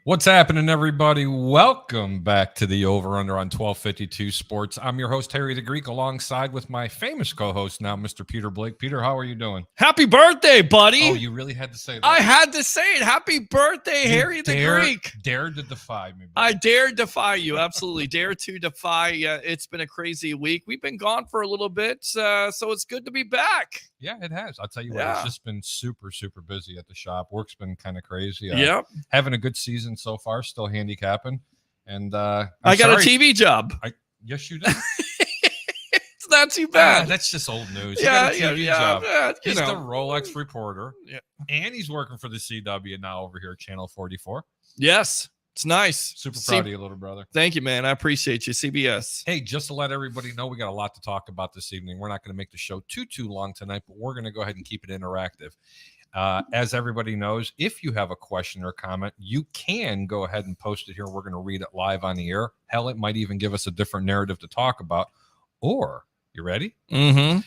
What's happening, everybody? Welcome back to the Over-Under on 1252 Sports. I'm your host, Harry the Greek, alongside with my famous co-host now, Mr. Peter Blake. Peter, how are you doing? Happy birthday, buddy. Oh, you really had to say that. I had to say it. Happy birthday, Harry the Greek. Dared to defy me. I dare defy you. Absolutely. Dare to defy. It's been a crazy week. We've been gone for a little bit, so it's good to be back. Yeah, it has. I'll tell you what, It's just been super, super busy at the shop. Work's been kind of crazy. Yep. Having a good season so far, still handicapping. And I got a TV job. Yes, you did. It's not too bad. That's just old news. Yeah, you got a TV job. He's the know. Rolex reporter. Yeah. And he's working for the CW now over here at Channel 44. Yes. It's nice. Super proud of you, little brother. Thank you, man. I appreciate you, CBS. Hey, just to let everybody know, we got a lot to talk about this evening. We're not going to make the show too long tonight, but we're going to go ahead and keep it interactive. As everybody knows, if you have a question or comment, you can go ahead and post it here. We're going to read it live on the air. Hell, it might even give us a different narrative to talk about. Or, you ready? Mm-hmm.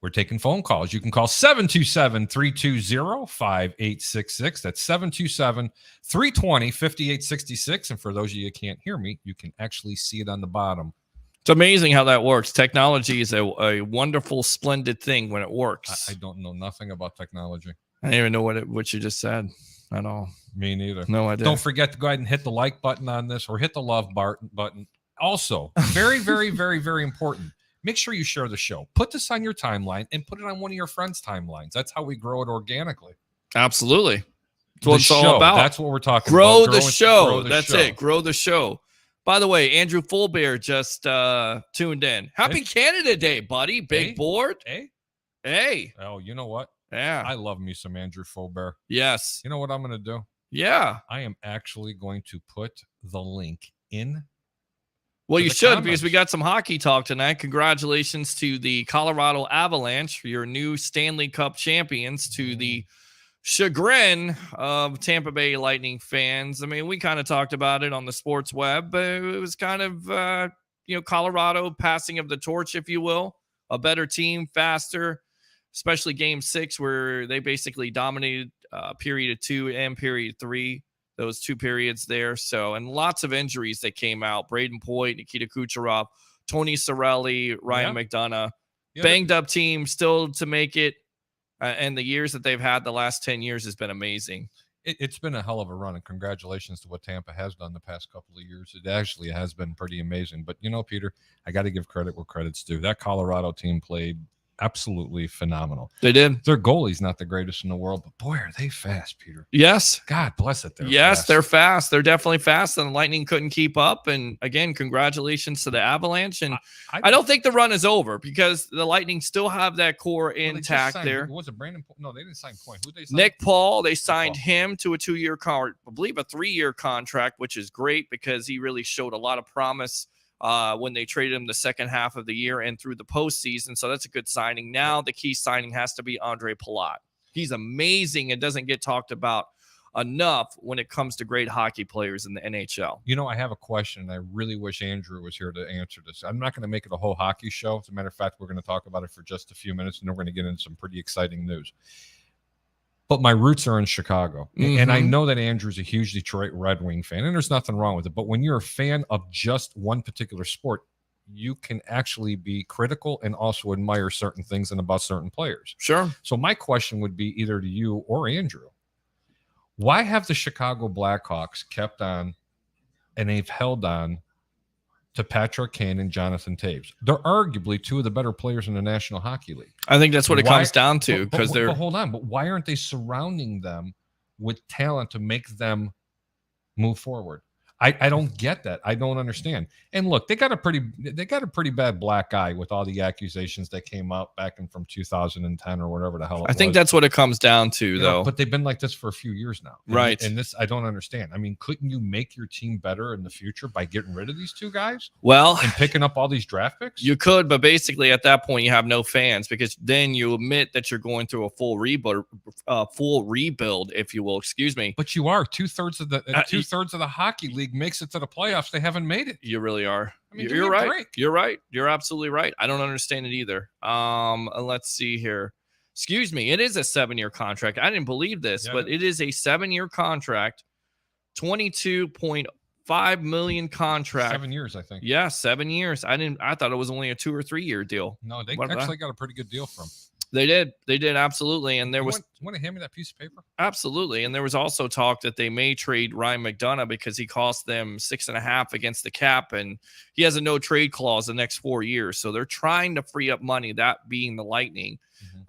We're taking phone calls. You can call 727-320-5866. That's 727-320-5866. And for those of you who can't hear me, you can actually see it on the bottom. It's amazing how that works. Technology is a wonderful, splendid thing when it works. I don't know nothing about technology. I didn't even know what you just said at all. Me neither. No idea. Don't forget to go ahead and hit the like button on this or hit the love button. Also, very, very, very, very important. Make sure you share the show. Put this on your timeline and put it on one of your friends' timelines. That's how we grow it organically. Absolutely. That's what it's all about. That's what we're talking about. Grow the show. That's it. Grow the show. By the way, Andrew Fulbear just tuned in. Happy Canada Day, buddy. Big board. Hey. Oh, you know what? Yeah. I love me some Andrew Fulbear. Yes. You know what I'm going to do? Yeah. I am actually going to put the link in. Well, you should, because we got some hockey talk tonight. Congratulations to the Colorado Avalanche, your new Stanley Cup champions, to the chagrin of Tampa Bay Lightning fans. I mean, we kind of talked about it on the sports web, but it was kind of, Colorado passing of the torch, if you will. A better team, faster, especially Game 6, where they basically dominated period 2 and period 3. Those 2 periods there. So, and lots of injuries that came out. Braden Point, Nikita Kucherov, Tony Cirelli, Ryan McDonough. Banged up team still to make it. And the years that they've had the last 10 years has been amazing. It's been a hell of a run, and congratulations to what Tampa has done the past couple of years. It actually has been pretty amazing. But, Peter, I got to give credit where credit's due. That Colorado team played absolutely phenomenal. They did. Their goalie's not the greatest in the world, but boy, are they fast, Peter. Yes. God bless it. They're fast. They're definitely fast, and the Lightning couldn't keep up. And again, congratulations to the Avalanche. And I don't think the run is over, because the Lightning still have that core intact there. Was it Brandon? No, they didn't sign Point. Who they signed? Nick Paul. They signed him to a 2-year I believe a 3-year contract, which is great because he really showed a lot of promise when they traded him the second half of the year and through the postseason. So that's a good signing. Now the key signing has to be Andre Palat. He's amazing and doesn't get talked about enough when it comes to great hockey players in the NHL. I have a question. I really wish Andrew was here to answer this. I'm not going to make it a whole hockey show. As a matter of fact, we're going to talk about it for just a few minutes, and then we're going to get into some pretty exciting news. But my roots are in Chicago. And I know that Andrew's a huge Detroit Red Wing fan, and there's nothing wrong with it. But when you're a fan of just one particular sport, you can actually be critical and also admire certain things and about certain players. Sure. So my question would be either to you or Andrew. Why have the Chicago Blackhawks kept on and they've held on to Patrick Kane and Jonathan Toews? They're arguably 2 of the better players in the National Hockey League. I think that's what it comes down to, because But hold on. But why aren't they surrounding them with talent to make them move forward? I don't get that. I don't understand. And look, they got a pretty bad black eye with all the accusations that came out back in from 2010 or whatever the hell it was. I think that's what it comes down to, though. But they've been like this for a few years now. Right. And this, I don't understand. I mean, couldn't you make your team better in the future by getting rid of these 2 guys? Well, and picking up all these draft picks? You could, but basically at that point you have no fans, because then you admit that you're going through a full rebuild, if you will. Excuse me. But you are 2/3 of the hockey league makes it to the playoffs. They haven't made it. You really are. I mean, you're right. You're right. You're absolutely right. I don't understand it either. Let's see here. Excuse me. It is a 7-year contract. I didn't believe this, but it is a 7-year contract $22.5 million contract. 7 years, I think. Yeah, 7 years. I thought it was only a 2 or 3 year deal. No, they actually got a pretty good deal from. They did absolutely. And there was want to hand me that piece of paper? Absolutely. And there was also talk that they may trade Ryan McDonough because he cost them 6.5 against the cap, and he has a no trade clause the next 4 years. So they're trying to free up money, that being the Lightning,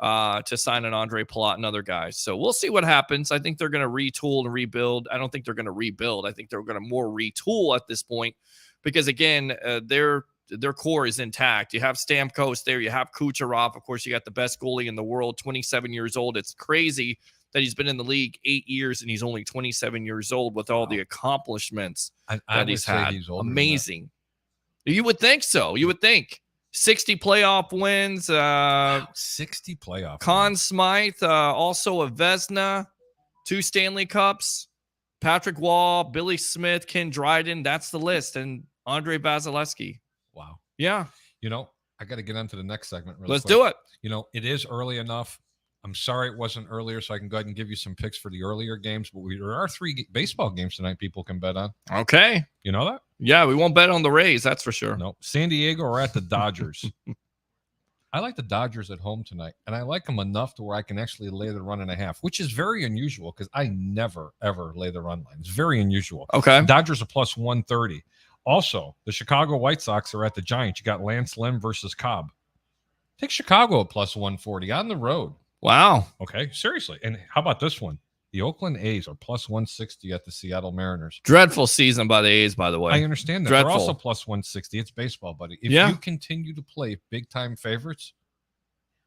to sign an Andre Palat and other guys. So we'll see what happens. I think they're going to retool and rebuild. I don't think they're going to rebuild. I think they're going to more retool at this point because, again, their core is intact. You have Stamkos there. You have Kucherov. Of course, you got the best goalie in the world, 27 years old. It's crazy that he's been in the league 8 years and he's only 27 years old with all the accomplishments that he's had. Amazing. You would think so. You would think. 60 playoff wins. 60 playoff Conn Smythe, also a Vezina, 2 Stanley Cups. Patrick Wall, Billy Smith, Ken Dryden. That's the list. And Andre Vasilevsky. Wow. Yeah. I got to get on to the next segment. Let's do it. It is early enough. I'm sorry it wasn't earlier, so I can go ahead and give you some picks for the earlier games. But there are 3 baseball games tonight people can bet on. Okay. You know that? Yeah, we won't bet on the Rays. That's for sure. No. San Diego are at the Dodgers. I like the Dodgers at home tonight, and I like them enough to where I can actually lay the run and a half, which is very unusual because I never, ever lay the run line. It's very unusual. Okay. Dodgers are plus 130. Also, the Chicago White Sox are at the Giants. You got Lance Lynn versus Cobb. Take Chicago at plus 140 on the road. Wow. Okay, seriously. And how about this one? The Oakland A's are plus 160 at the Seattle Mariners. Dreadful season by the A's, by the way. I understand that. Dreadful. They're also plus 160. It's baseball, buddy. If you continue to play big-time favorites,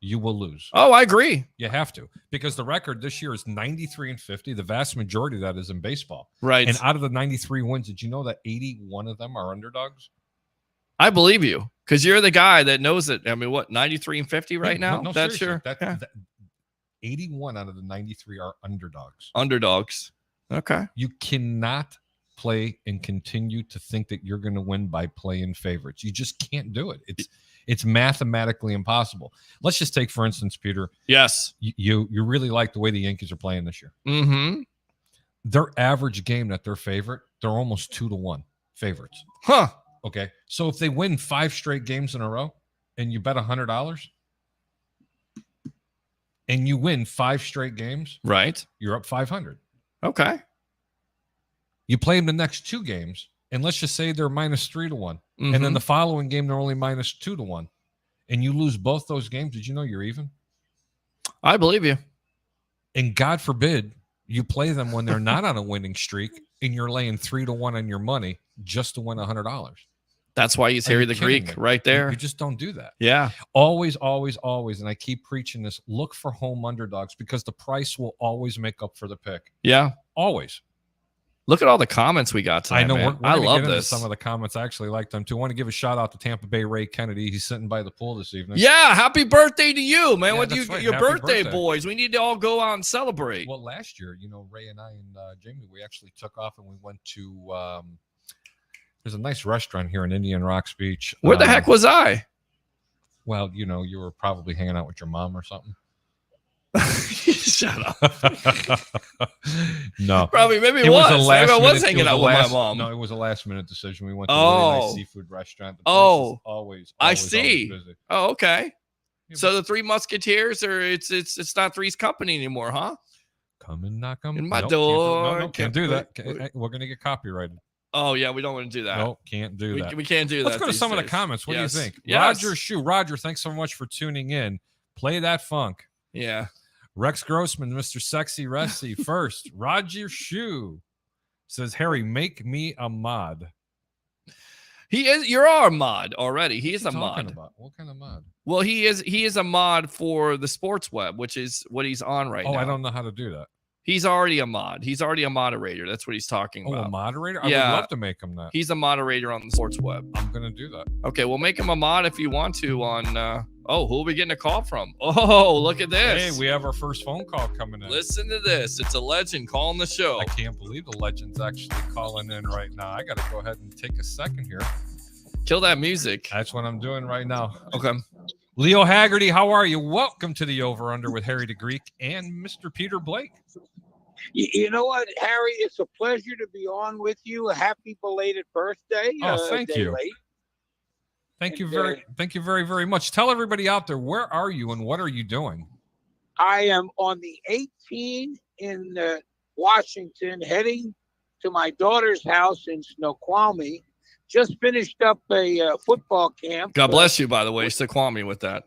you will lose. Oh, I agree. You have to, because the record this year is 93-50. The vast majority of that is in baseball. Right. And out of the 93 wins, did you know that 81 of them are underdogs? I believe you, because you're the guy that knows it. I mean, what, 93-50 right now? No, that's your 81 out of the 93 are underdogs. Underdogs. Okay. You cannot play and continue to think that you're going to win by playing favorites. You just can't do it. It's mathematically impossible. Let's just take, for instance, Peter. Yes. You really like the way the Yankees are playing this year. Mm-hmm. Their average game that they're favorite, they're almost 2-1 favorites. Huh. Okay. So if they win 5 straight games in a row and you bet $100 and you win 5 straight games, right, you're up 500. Okay. You play them the next 2 games, and let's just say they're minus 3-1. Mm-hmm. And then the following game, they're only minus 2-1. And you lose both those games. Did you know you're even? I believe you. And God forbid you play them when they're not on a winning streak and you're laying 3-1 on your money just to win $100. That's why he's Harry the Greek right there. You just don't do that. Yeah. Always, always, always. And I keep preaching this. Look for home underdogs because the price will always make up for the pick. Yeah. Always. Look at all the comments we got tonight. I know. Man. I love this. Some of the comments, I actually like them too. I want to give a shout out to Tampa Bay Ray Kennedy. He's sitting by the pool this evening. Yeah. Happy birthday to you, man. Yeah, With your birthday, boys. We need to all go out and celebrate. Well, last year, Ray and I and Jamie, we actually took off and we went to there's a nice restaurant here in Indian Rocks Beach. Where the heck was I? Well, you were probably hanging out with your mom or something. Shut up. No. Probably. Maybe I was hanging out with my mom. No, it was a last-minute decision. We went to a really nice seafood restaurant. The place is always I see. Busy. Oh, okay. Yeah, so the Three Musketeers, or it's not Three's Company anymore, huh? Come and knock on my door. No, can't do that. We're going to get copyrighted. Oh, yeah, we don't want to do that. No, can't do that. We can't do that. Let's go to some of the comments. What do you think? Yes. Roger Shoe. Roger, thanks so much for tuning in. Play that funk. Yeah. Rex Grossman, Mr. Sexy Resty. First, Roger Shoe says, Harry, make me a mod. You're our mod already. He is a mod. About? What kind of mod? Well, he is a mod for the Sports Web, which is what he's on right now. Oh, I don't know how to do that. He's already a mod. He's already a moderator. That's what he's talking about. Oh, a moderator? I would love to make him that. He's a moderator on the Sports Web. I'm going to do that. Okay, we'll make him a mod if you want to on... who are we getting a call from? Oh, look at this. Hey, we have our first phone call coming in. Listen to this. It's a legend calling the show. I can't believe the legend's actually calling in right now. I got to go ahead and take a second here. Kill that music. That's what I'm doing right now. Okay. Leo Haggerty, how are you? Welcome to the Over Under with Harry the Greek and Mr. Peter Blake. You know what, Harry? It's a pleasure to be on with you. A happy belated birthday. Oh, thank you. Late. Thank you very, very much. Tell everybody out there, where are you and what are you doing? I am on the 18 in Washington, heading to my daughter's house in Snoqualmie. Just finished up a football camp. God bless you, by the way, Snoqualmie, with that.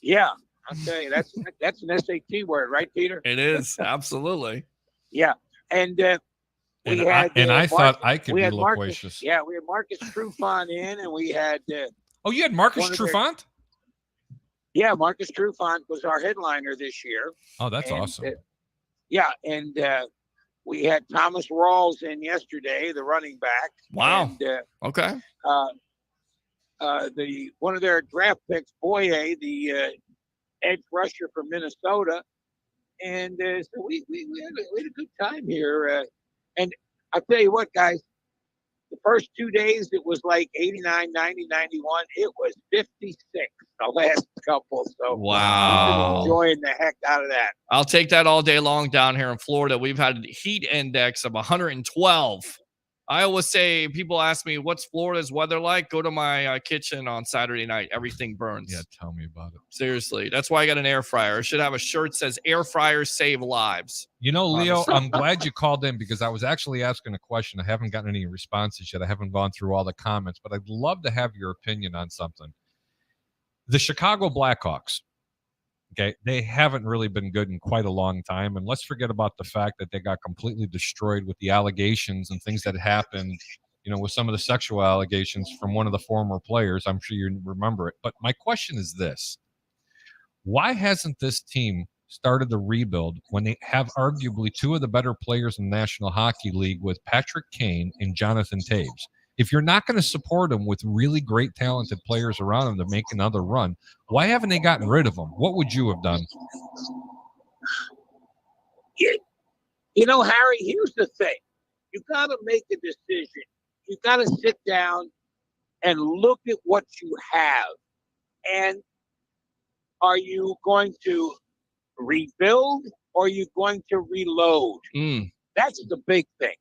Yeah, I'll tell you, that's an SAT word, right, Peter? It is, absolutely. Yeah, and I thought I could be loquacious. Yeah, we had Marcus Trufant in, and we had. You had Marcus Trufant? Yeah, Marcus Trufant was our headliner this year. Oh, that's awesome. And we had Thomas Rawls in yesterday, the running back. Wow. And, okay. One of their draft picks, Boye, the edge rusher from Minnesota, and so we had a good time here. And I'll tell you what, guys. The first 2 days, it was like 89, 90, 91. It was 56 the last couple. So wow, we've been enjoying the heck out of that. I'll take that all day long down here in Florida. We've had a heat index of 112. I always say, people ask me, what's Florida's weather like? Go to my kitchen on Saturday night. Everything burns. Yeah, tell me about it. Seriously. That's why I got an air fryer. I should have a shirt that says air fryers save lives. You know, Leo, I'm glad you called in because I was actually asking a question. I haven't gotten any responses yet. I haven't gone through all the comments, but I'd love to have your opinion on something. The Chicago Blackhawks, okay, they haven't really been good in quite a long time. And let's forget about the fact that they got completely destroyed with the allegations and things that happened, with some of the sexual allegations from one of the former players. I'm sure you remember it. But my question is this. Why hasn't this team started the rebuild when they have arguably two of the better players in the National Hockey League with Patrick Kane and Jonathan Taves? If you're not going to support them with really great, talented players around them to make another run, why haven't they gotten rid of them? What would you have done? Harry, here's the thing. You got to make a decision. You got to sit down and look at what you have. And are you going to rebuild or are you going to reload? That's the big thing.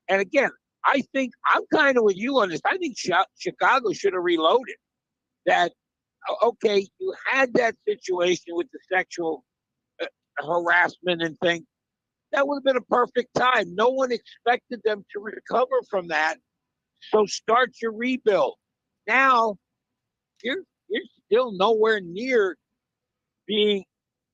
And again, I think I'm kind of with you on this. I think Chicago should have reloaded. That, okay, you had that situation with the sexual harassment and thing. That would have been a perfect time. No one expected them to recover from that. So start your rebuild. Now, you're still nowhere near being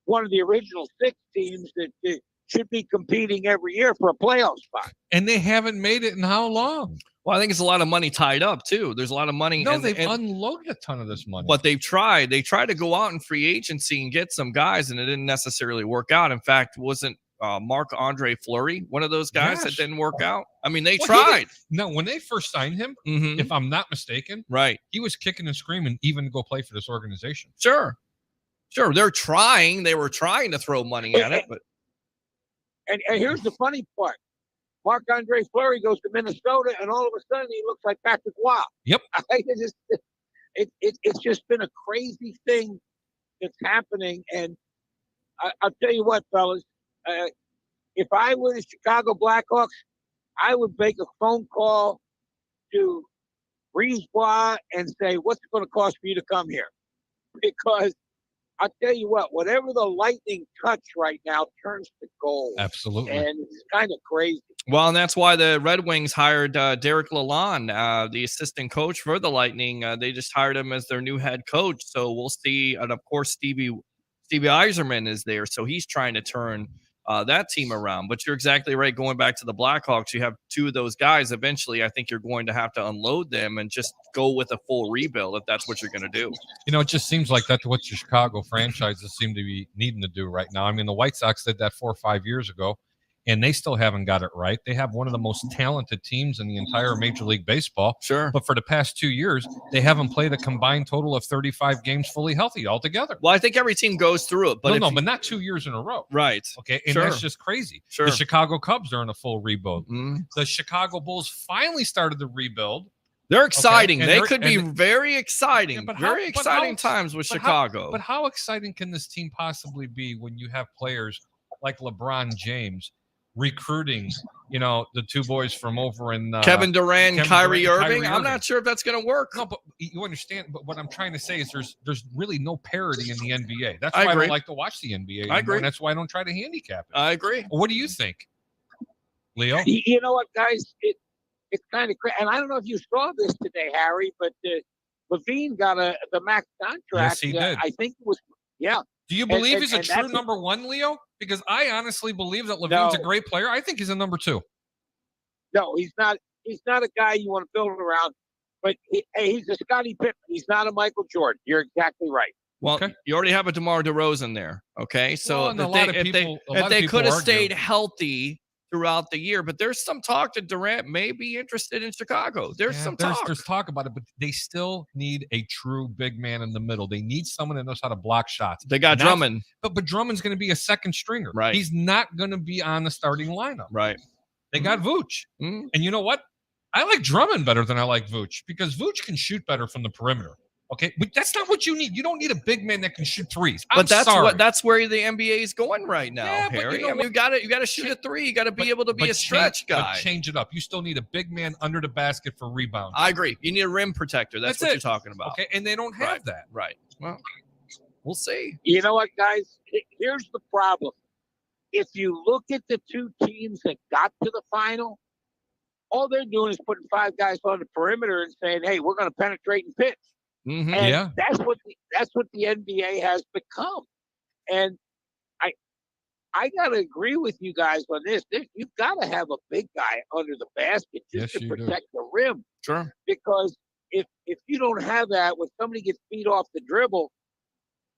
one of the original 6 teams that should be competing every year for a playoff spot. And they haven't made it in how long? Well, I think it's a lot of money tied up, too. There's a lot of money. No, they've unloaded a ton of this money. But they've tried. They tried to go out in free agency and get some guys, and it didn't necessarily work out. In fact, wasn't Marc-Andre Fleury one of those guys that didn't work out? I mean, they tried. No, when they first signed him, if I'm not mistaken, right, he was kicking and screaming even to go play for this organization. Sure. They're trying. They were trying to throw money at it, but. And here's the funny part. Marc-Andre Fleury goes to Minnesota, and all of a sudden he looks like Patrick Waugh. Yep. It's just been a crazy thing that's happening. And I'll tell you what, fellas, if I were the Chicago Blackhawks, I would make a phone call to Brisebois and say, what's it going to cost for you to come here? Because I'll tell you what, whatever the Lightning touch right now turns to gold. Absolutely. And it's kind of crazy. Well, and that's why the Red Wings hired Derek Lalonde, the assistant coach for the Lightning. They just hired him as their new head coach. So we'll see. And, of course, Stevie Yzerman is there. So he's trying to turn that team around. But you're exactly right. Going back to the Blackhawks, you have two of those guys. Eventually, I think you're going to have to unload them and just go with a full rebuild if that's what you're going to do. It just seems like that's what the Chicago franchises seem to be needing to do right now. I mean, the White Sox did that 4 or 5 years ago, and they still haven't got it right. They have one of the most talented teams in the entire Major League Baseball. Sure. But for the past 2 years, they haven't played a combined total of 35 games fully healthy altogether. Well, I think every team goes through it. But but not 2 years in a row. Right. Okay, and that's just crazy. Sure. The Chicago Cubs are in a full rebuild. The Chicago Bulls finally started the rebuild. They're exciting. They could be very exciting. Yeah, very exciting times with Chicago. But how exciting can this team possibly be when you have players like LeBron James recruiting, the two boys from over in Kevin Durant, Kyrie Irving. I'm not sure if that's going to work. No, but you understand. But what I'm trying to say is there's really no parity in the NBA. That's I why I agree. don't like to watch the NBA anymore. I agree. And that's why I don't try to handicap it. I agree. Well, what do you think, Leo? You know what, guys? It's kind of crazy. And I don't know if you saw this today, Harry, but Levine got the max contract. Yes, he did. I think it was, yeah. Do you believe he's a true number one, Leo? Because I honestly believe that Levine's a great player. I think he's a number two. No, he's not. He's not a guy you want to build around. But he's a Scottie Pippen. He's not a Michael Jordan. You're exactly right. Well, you already have a DeMar DeRozan there. Okay, so if they could have stayed healthy throughout the year, but there's some talk that Durant may be interested in Chicago. There's talk about it, but they still need a true big man in the middle. They need someone that knows how to block shots. They got Drummond, but Drummond's going to be a second stringer. Right? He's not going to be on the starting lineup. Right? They got Vooch, and you know what? I like Drummond better than I like Vooch because Vooch can shoot better from the perimeter. Okay, but that's not what you need. You don't need a big man that can shoot threes. But that's where the NBA is going right now, Harry. You got to shoot a three. You got to be able to be a stretch guy. But change it up. You still need a big man under the basket for rebound. I agree. You need a rim protector. That's what you're talking about. Okay, and they don't have that. Right. Well, we'll see. You know what, guys? Here's the problem. If you look at the two teams that got to the final, all they're doing is putting five guys on the perimeter and saying, "Hey, we're going to penetrate and pitch." Mm-hmm. And that's what the NBA has become. And I gotta agree with you guys on this. You've got to have a big guy under the basket just to protect the rim. Sure. Because if you don't have that, when somebody gets beat off the dribble,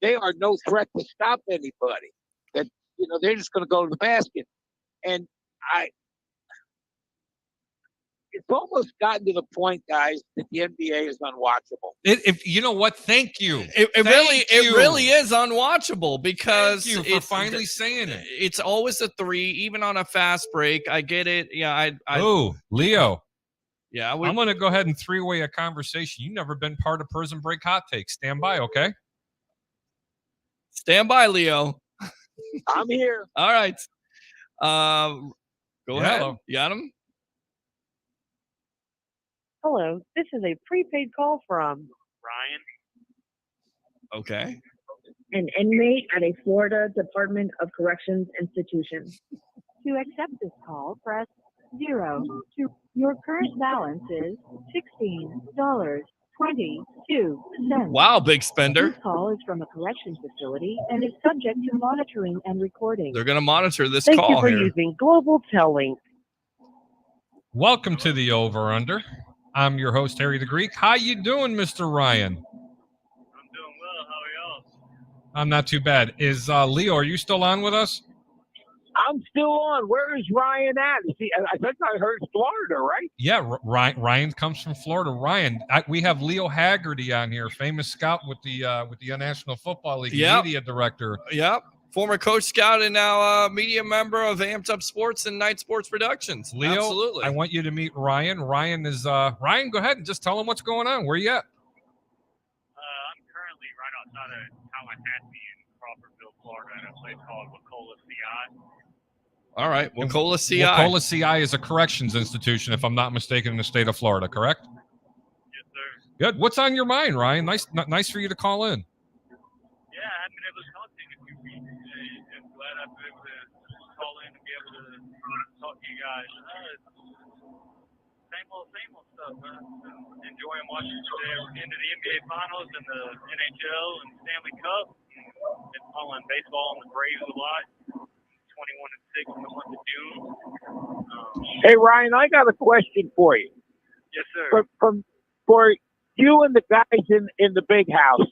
they are no threat to stop anybody. That they're just going to go to the basket. And it's almost gotten to the point, guys, that the NBA is unwatchable. If you know what, thank you. It really is unwatchable because thank you for finally saying it. It's always a three, even on a fast break. I get it. Yeah, Leo. Yeah, I'm going to go ahead and three-way a conversation. You've never been part of Prison Break Hot Takes. Stand by, okay? Stand by, Leo. I'm here. All right. Go ahead. Hello. You got him? Hello, this is a prepaid call from Ryan. Okay. An inmate at a Florida Department of Corrections institution. To accept this call, press 0. Your current balance is $16.22. Wow, big spender. This call is from a corrections facility and is subject to monitoring and recording. They're going to monitor this Thank call you for here. using Global Telling. Welcome to the Over Under. I'm your host, Harry the Greek. How you doing, Mr. Ryan? I'm doing well. How are y'all? I'm not too bad. Is Leo, are you still on with us? I'm still on. Where is Ryan at? I think I heard Florida, right? Yeah, Ryan comes from Florida. Ryan, we have Leo Haggerty on here, famous scout with the National Football League, media director. Yep. Former coach, scout, and now media member of Amped Up Sports and Night Sports Productions. Leo, absolutely. I want you to meet Ryan. Ryan, go ahead and just tell him what's going on. Where you at? I'm currently right outside of Tallahassee in Crawfordville, Florida, at a place called Wacola CI. All right, Wacola CI. Wacola CI is a corrections institution, if I'm not mistaken, in the state of Florida, correct? Yes, sir. Good. What's on your mind, Ryan? Nice for you to call in. Yeah, I haven't been able to talk to you in a few weeks. I'm glad I've been able to call in and be able to talk to you guys. Same old stuff, man. Enjoying watching the end of the NBA Finals and the NHL and Stanley Cup. Been following baseball and the Braves a lot. 21-6 in the month of June. Hey, Ryan, I got a question for you. Yes, sir. For you and the guys in the big house,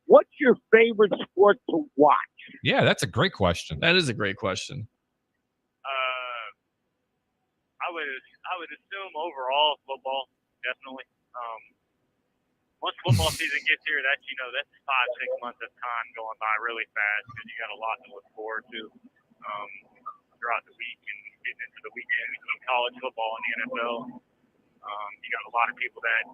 what's your favorite sport to watch? Yeah, that's a great question. That is a great question. I would assume overall football, definitely. Once football season gets here, that's 5-6 months of time going by really fast because you got a lot to look forward to throughout the week and getting into the weekend in college football and the NFL. You got a lot of people that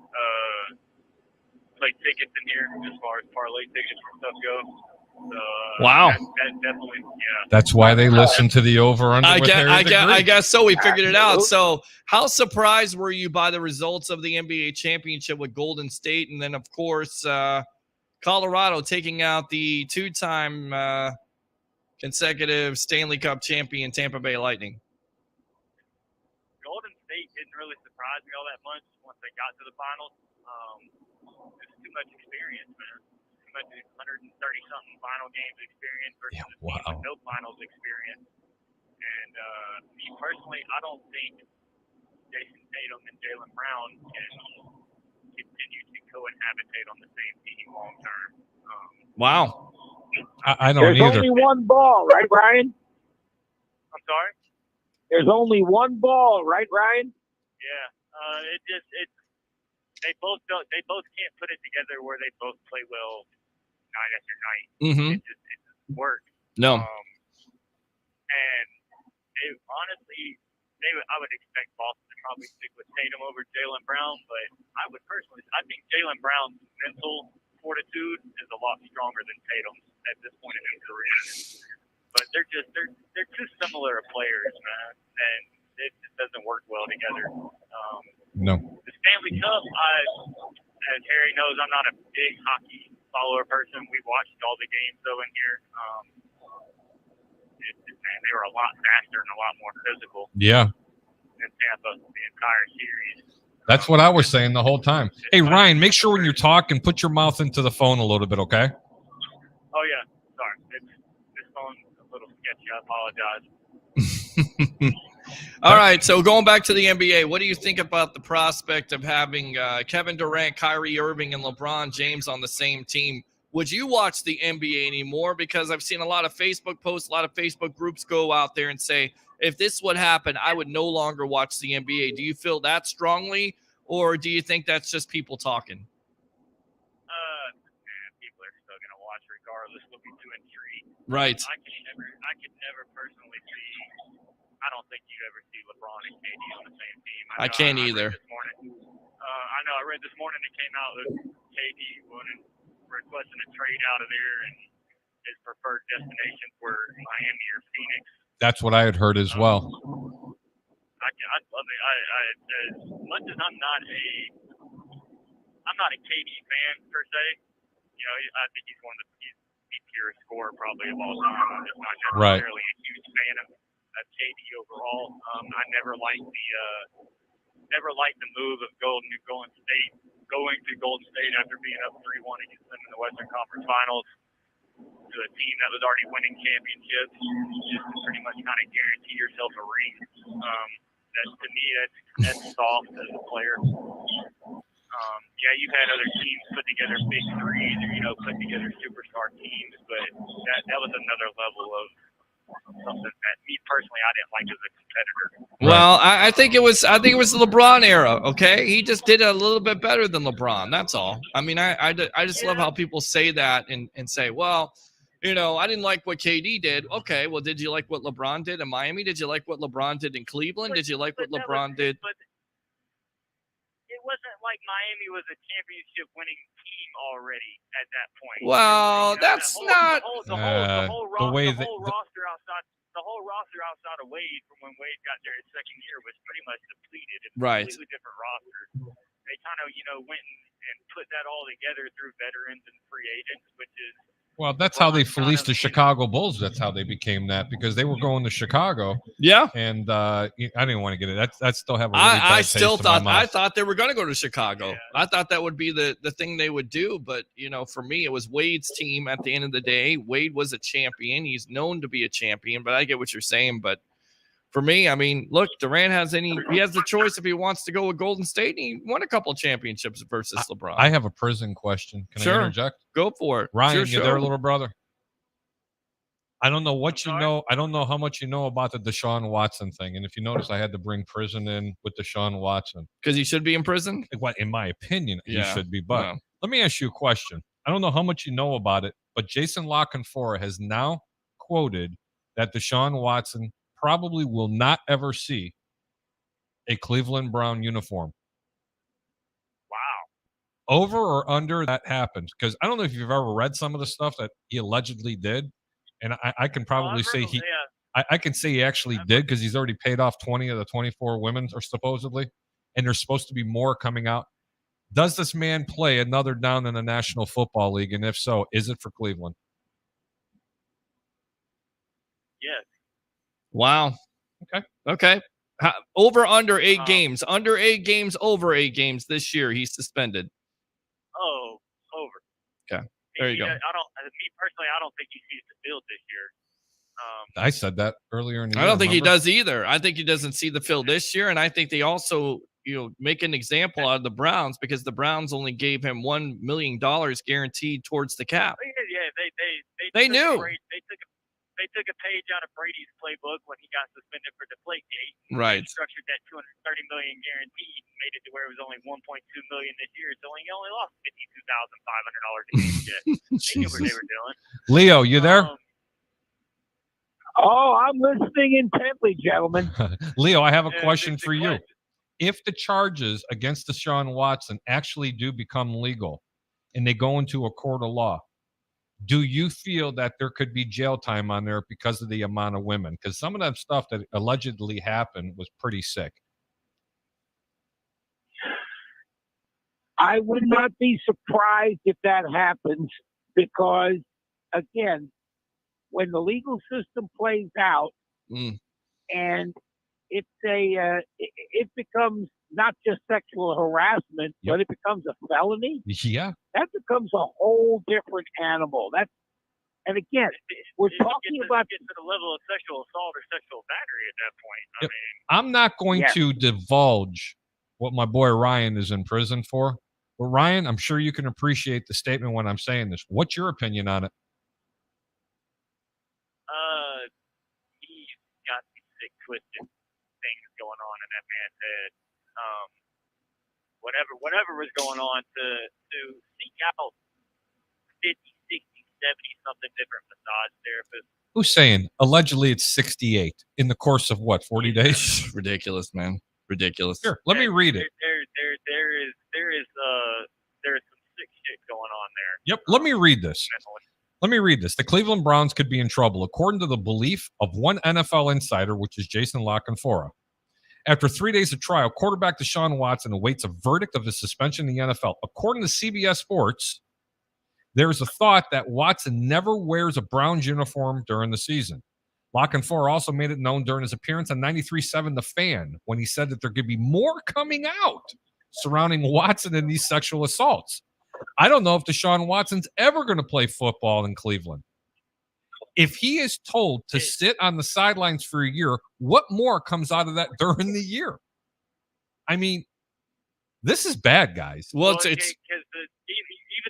play tickets in here as far as parlay tickets and stuff go. Wow. That definitely, yeah. That's why they listen to the over-under. I guess so. We figured it out. So how surprised were you by the results of the NBA championship with Golden State? And then, of course, Colorado taking out the two-time consecutive Stanley Cup champion Tampa Bay Lightning. Golden State didn't really surprise me all that much once they got to the finals. It's too much experience, man. Too much 130-something final games experience versus a team with no finals experience. And me personally, I don't think Jason Tatum and Jaylen Brown can continue to cohabitate on the same team long term. Wow. I don't either. There's only one ball, right, Ryan? I'm sorry? There's only one ball, right, Ryan? Yeah. They both can't put it together where they both play well night after night. Mm-hmm. It just doesn't work. No. And honestly, I would expect Boston to probably stick with Tatum over Jaylen Brown, but I think Jaylen Brown's mental fortitude is a lot stronger than Tatum's at this point in his career. But they're too similar players, man, and it just doesn't work well together. No. The Stanley Cup, as Harry knows, I'm not a big hockey follower person. We watched all the games though in here. They were a lot faster and a lot more physical. Yeah. In Tampa, the entire series. That's what I was saying the whole time. Hey, Ryan, make sure when you're talking, put your mouth into the phone a little bit, okay? Oh, yeah. Sorry. This phone's a little sketchy. I apologize. All right, so going back to the NBA, what do you think about the prospect of having Kevin Durant, Kyrie Irving, and LeBron James on the same team? Would you watch the NBA anymore? Because I've seen a lot of Facebook posts, a lot of Facebook groups go out there and say, if this would happen, I would no longer watch the NBA. Do you feel that strongly, or do you think that's just people talking? People are still going to watch regardless, looking 2 and 3. Right. I could never personally see. I don't think you'd ever see LeBron and KD on the same team. I can't either. I read this morning it came out that KD requesting a trade out of there, and his preferred destinations were Miami or Phoenix. That's what I had heard as well. I'd love it. As much as I'm not a KD fan per se. You know, I think he's the purest scorer probably of all time. I'm just not necessarily a huge fan of KD overall. I never liked the move of going to Golden State after being up 3-1 against them in the Western Conference Finals to a team that was already winning championships, just to pretty much kind of guarantee yourself a ring. To me, that's soft as a player. You've had other teams put together big threes or, put together superstar teams, but that was another level of something that me personally I didn't like as a competitor. Well, I think it was the LeBron era. Okay, he just did it a little bit better than LeBron. That's all. I mean, I just love how people say that and say, well, I didn't like what KD did. Okay, well, did you like what LeBron did in Miami? Did you like what LeBron did in Cleveland? Did you like what LeBron did? But it wasn't like Miami was a championship winning team already at that point. Well, that's not the whole roster outside of Wade from when Wade got there his second year was pretty much depleted. It was right. Completely different roster. They kind of went and put that all together through veterans and free agents, which is. Well, that's how they fleeced the Chicago Bulls. That's how they became that, because they were going to Chicago. Yeah. And I didn't want to get it. That still have a really bad taste in my mouth. I thought they were going to go to Chicago. Yeah. I thought that would be the thing they would do. But, for me, it was Wade's team at the end of the day. Wade was a champion. He's known to be a champion, but I get what you're saying. But for me, I mean, look, Durant he has the choice if he wants to go with Golden State. And he won a couple of championships versus LeBron. I have a prison question. Can I interject? Go for it. Ryan, you there, little brother? I don't know what you know. I don't know how much you know about the Deshaun Watson thing. And if you notice, I had to bring prison in with Deshaun Watson. Because he should be in prison? What, in my opinion, he should be. But let me ask you a question. I don't know how much you know about it, but Jason La Canfora has now quoted that Deshaun Watson probably will not ever see a Cleveland Brown uniform. Wow. Over or under that happens? Because I don't know if you've ever read some of the stuff that he allegedly did, and I can probably I've say heard, I can say he actually did because he's already paid off 20 of the 24 women, or supposedly, and there's supposed to be more coming out. Does this man play another down in the National Football League? And if so, is it for Cleveland? yes. Wow. Okay. Over under 8 games. Under 8 games, over 8 games this year. He's suspended. Oh, over. Okay. There you go. Me personally, I don't think he sees the field this year. I said that earlier in the year. I don't think remember? he does either. I think he doesn't see the field this year, and I think they also, make an example out of the Browns because the Browns only gave him $1 million guaranteed towards the cap. Yeah, They knew. They took a page out of Brady's playbook when he got suspended for Deflategate. Right. They structured that $230 million guaranteed and made it to where it was only $1.2 million this year. So he only lost $52,500 a game. They knew what they were doing. Leo, you there? I'm listening intently, gentlemen. Leo, I have a question for you. If the charges against Deshaun Watson actually do become legal and they go into a court of law, do you feel that there could be jail time on there because of the amount of women? Because some of that stuff that allegedly happened was pretty sick. I would not be surprised if that happens because, again, when the legal system plays out and it becomes not just sexual harassment, but it becomes a felony. Yeah. That becomes a whole different animal. And again, we're talking about get to the level of sexual assault or sexual battery at that point. Yep. I'm not going to divulge what my boy Ryan is in prison for. But Ryan, I'm sure you can appreciate the statement when I'm saying this. What's your opinion on it? He's got these sick, twisted things going on in that man's head. Whatever was going on to seek out 50, 60, 70 something different massage therapists. Who's saying allegedly it's 68 in the course of what, 40 days? Ridiculous, man. Ridiculous. Here, let me read it. There is some sick shit going on there. Yep, let me read this. Let me read this. The Cleveland Browns could be in trouble, according to the belief of one NFL insider, which is Jason La Canfora. After 3 days of trial, quarterback Deshaun Watson awaits a verdict of his suspension in the NFL. According to CBS Sports, there is a thought that Watson never wears a Browns uniform during the season. La Canfora also made it known during his appearance on 93.7 The Fan when he said that there could be more coming out surrounding Watson and these sexual assaults. I don't know if Deshaun Watson's ever going to play football in Cleveland. If he is told to sit on the sidelines for a year, what more comes out of that during the year? I mean, this is bad, guys. Well, it's even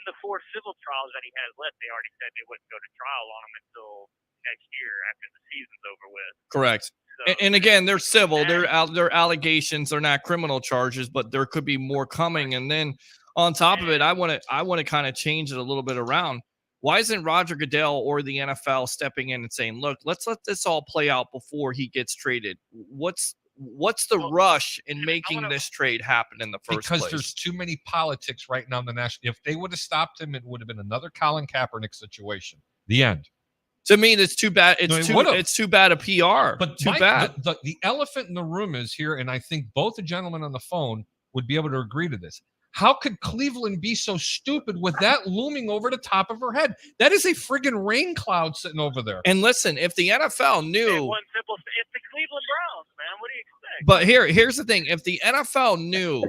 the 4 civil trials that he has left, they already said they wouldn't go to trial on him until next year after the season's over with. Correct. So, and again, they're civil. They're allegations. They're not criminal charges, but there could be more coming. And then on top of it, I want to kind of change it a little bit around. Why isn't Roger Goodell or the NFL stepping in and saying, look, let's let this all play out before he gets traded? What's the rush in making this trade happen in the first place? Because there's too many politics right now in the national. If they would have stopped him, it would have been another Colin Kaepernick situation. The end. To me, it's too bad. It's too bad a PR. But too bad. The elephant in the room is here, and I think both the gentlemen on the phone would be able to agree to this. How could Cleveland be so stupid with that looming over the top of her head? That is a friggin' rain cloud sitting over there. And listen, if the NFL knew, it's the Cleveland Browns, man. What do you expect? But here's the thing: if the NFL knew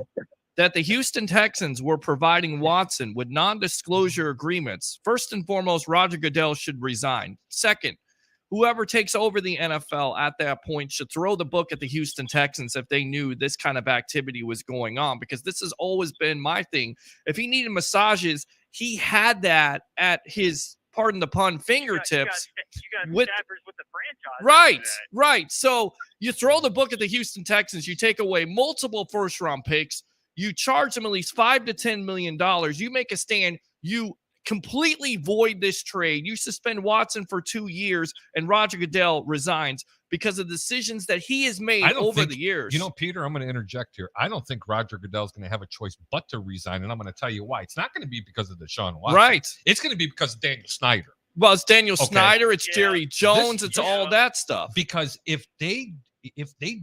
that the Houston Texans were providing Watson with non-disclosure agreements, first and foremost, Roger Goodell should resign. Second, whoever takes over the NFL at that point should throw the book at the Houston Texans if they knew this kind of activity was going on, because this has always been my thing. If he needed massages, he had that at his, pardon the pun, fingertips. You got with the franchise. Right. So you throw the book at the Houston Texans, you take away multiple first-round picks, you charge them at least $5 to $10 million, you make a stand, you completely void this trade. You suspend Watson for 2 years, and Roger Goodell resigns because of decisions that he has made over the years. You know, Peter, I'm going to interject here. I don't think Roger Goodell is going to have a choice but to resign, and I'm going to tell you why. It's not going to be because of Deshaun Watson. Right. It's going to be because of Daniel Snyder. Well, it's Daniel Snyder, it's Jerry Jones, it's all that stuff. Because if they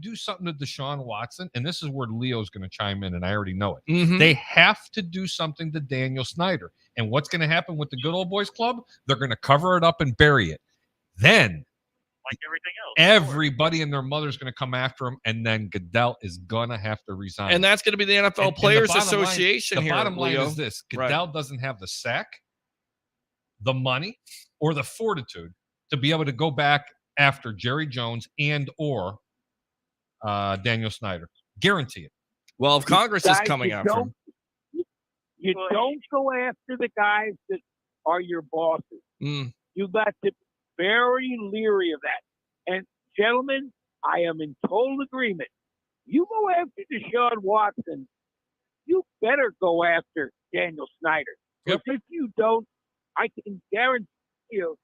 do something to Deshaun Watson, and this is where Leo's going to chime in, and I already know it, they have to do something to Daniel Snyder. And what's going to happen with the Good Old Boys Club? They're going to cover it up and bury it. Then, like everything else, everybody and their mother's going to come after him, and then Goodell is going to have to resign. And that's going to be the NFL Players Association line, here. The bottom line Leo. is this. Goodell doesn't have the sack, the money, or the fortitude to be able to go back after Jerry Jones and or Daniel Snyder. Guarantee it. Well, if Congress is coming after him. You don't go after the guys that are your bosses. You got to be very leery of that. And, gentlemen, I am in total agreement. You go after Deshaun Watson, you better go after Daniel Snyder. Because if you don't, I can guarantee you,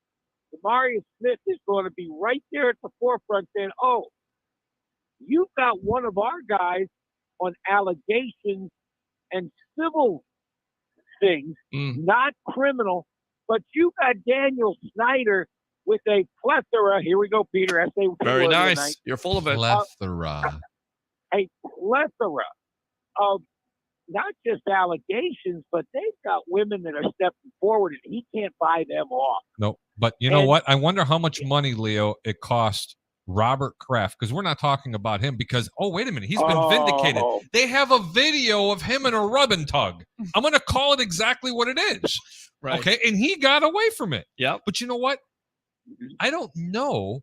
Demarius Smith is going to be right there at the forefront saying, oh, you've got one of our guys on allegations and civil things, not criminal, but you got Daniel Snyder with a plethora. Here we go, Peter. Very nice. Tonight. You're full of it. Plethora. A plethora of not just allegations, but they've got women that are stepping forward, and he can't buy them off. No, but you know what? I wonder how much money, Leo, it cost Robert Kraft, because we're not talking about him because, oh, wait a minute, he's been vindicated. They have a video of him in a rub and tug. I'm going to call it exactly what it is. Right. Okay, and he got away from it. Yeah. But you know what? I don't know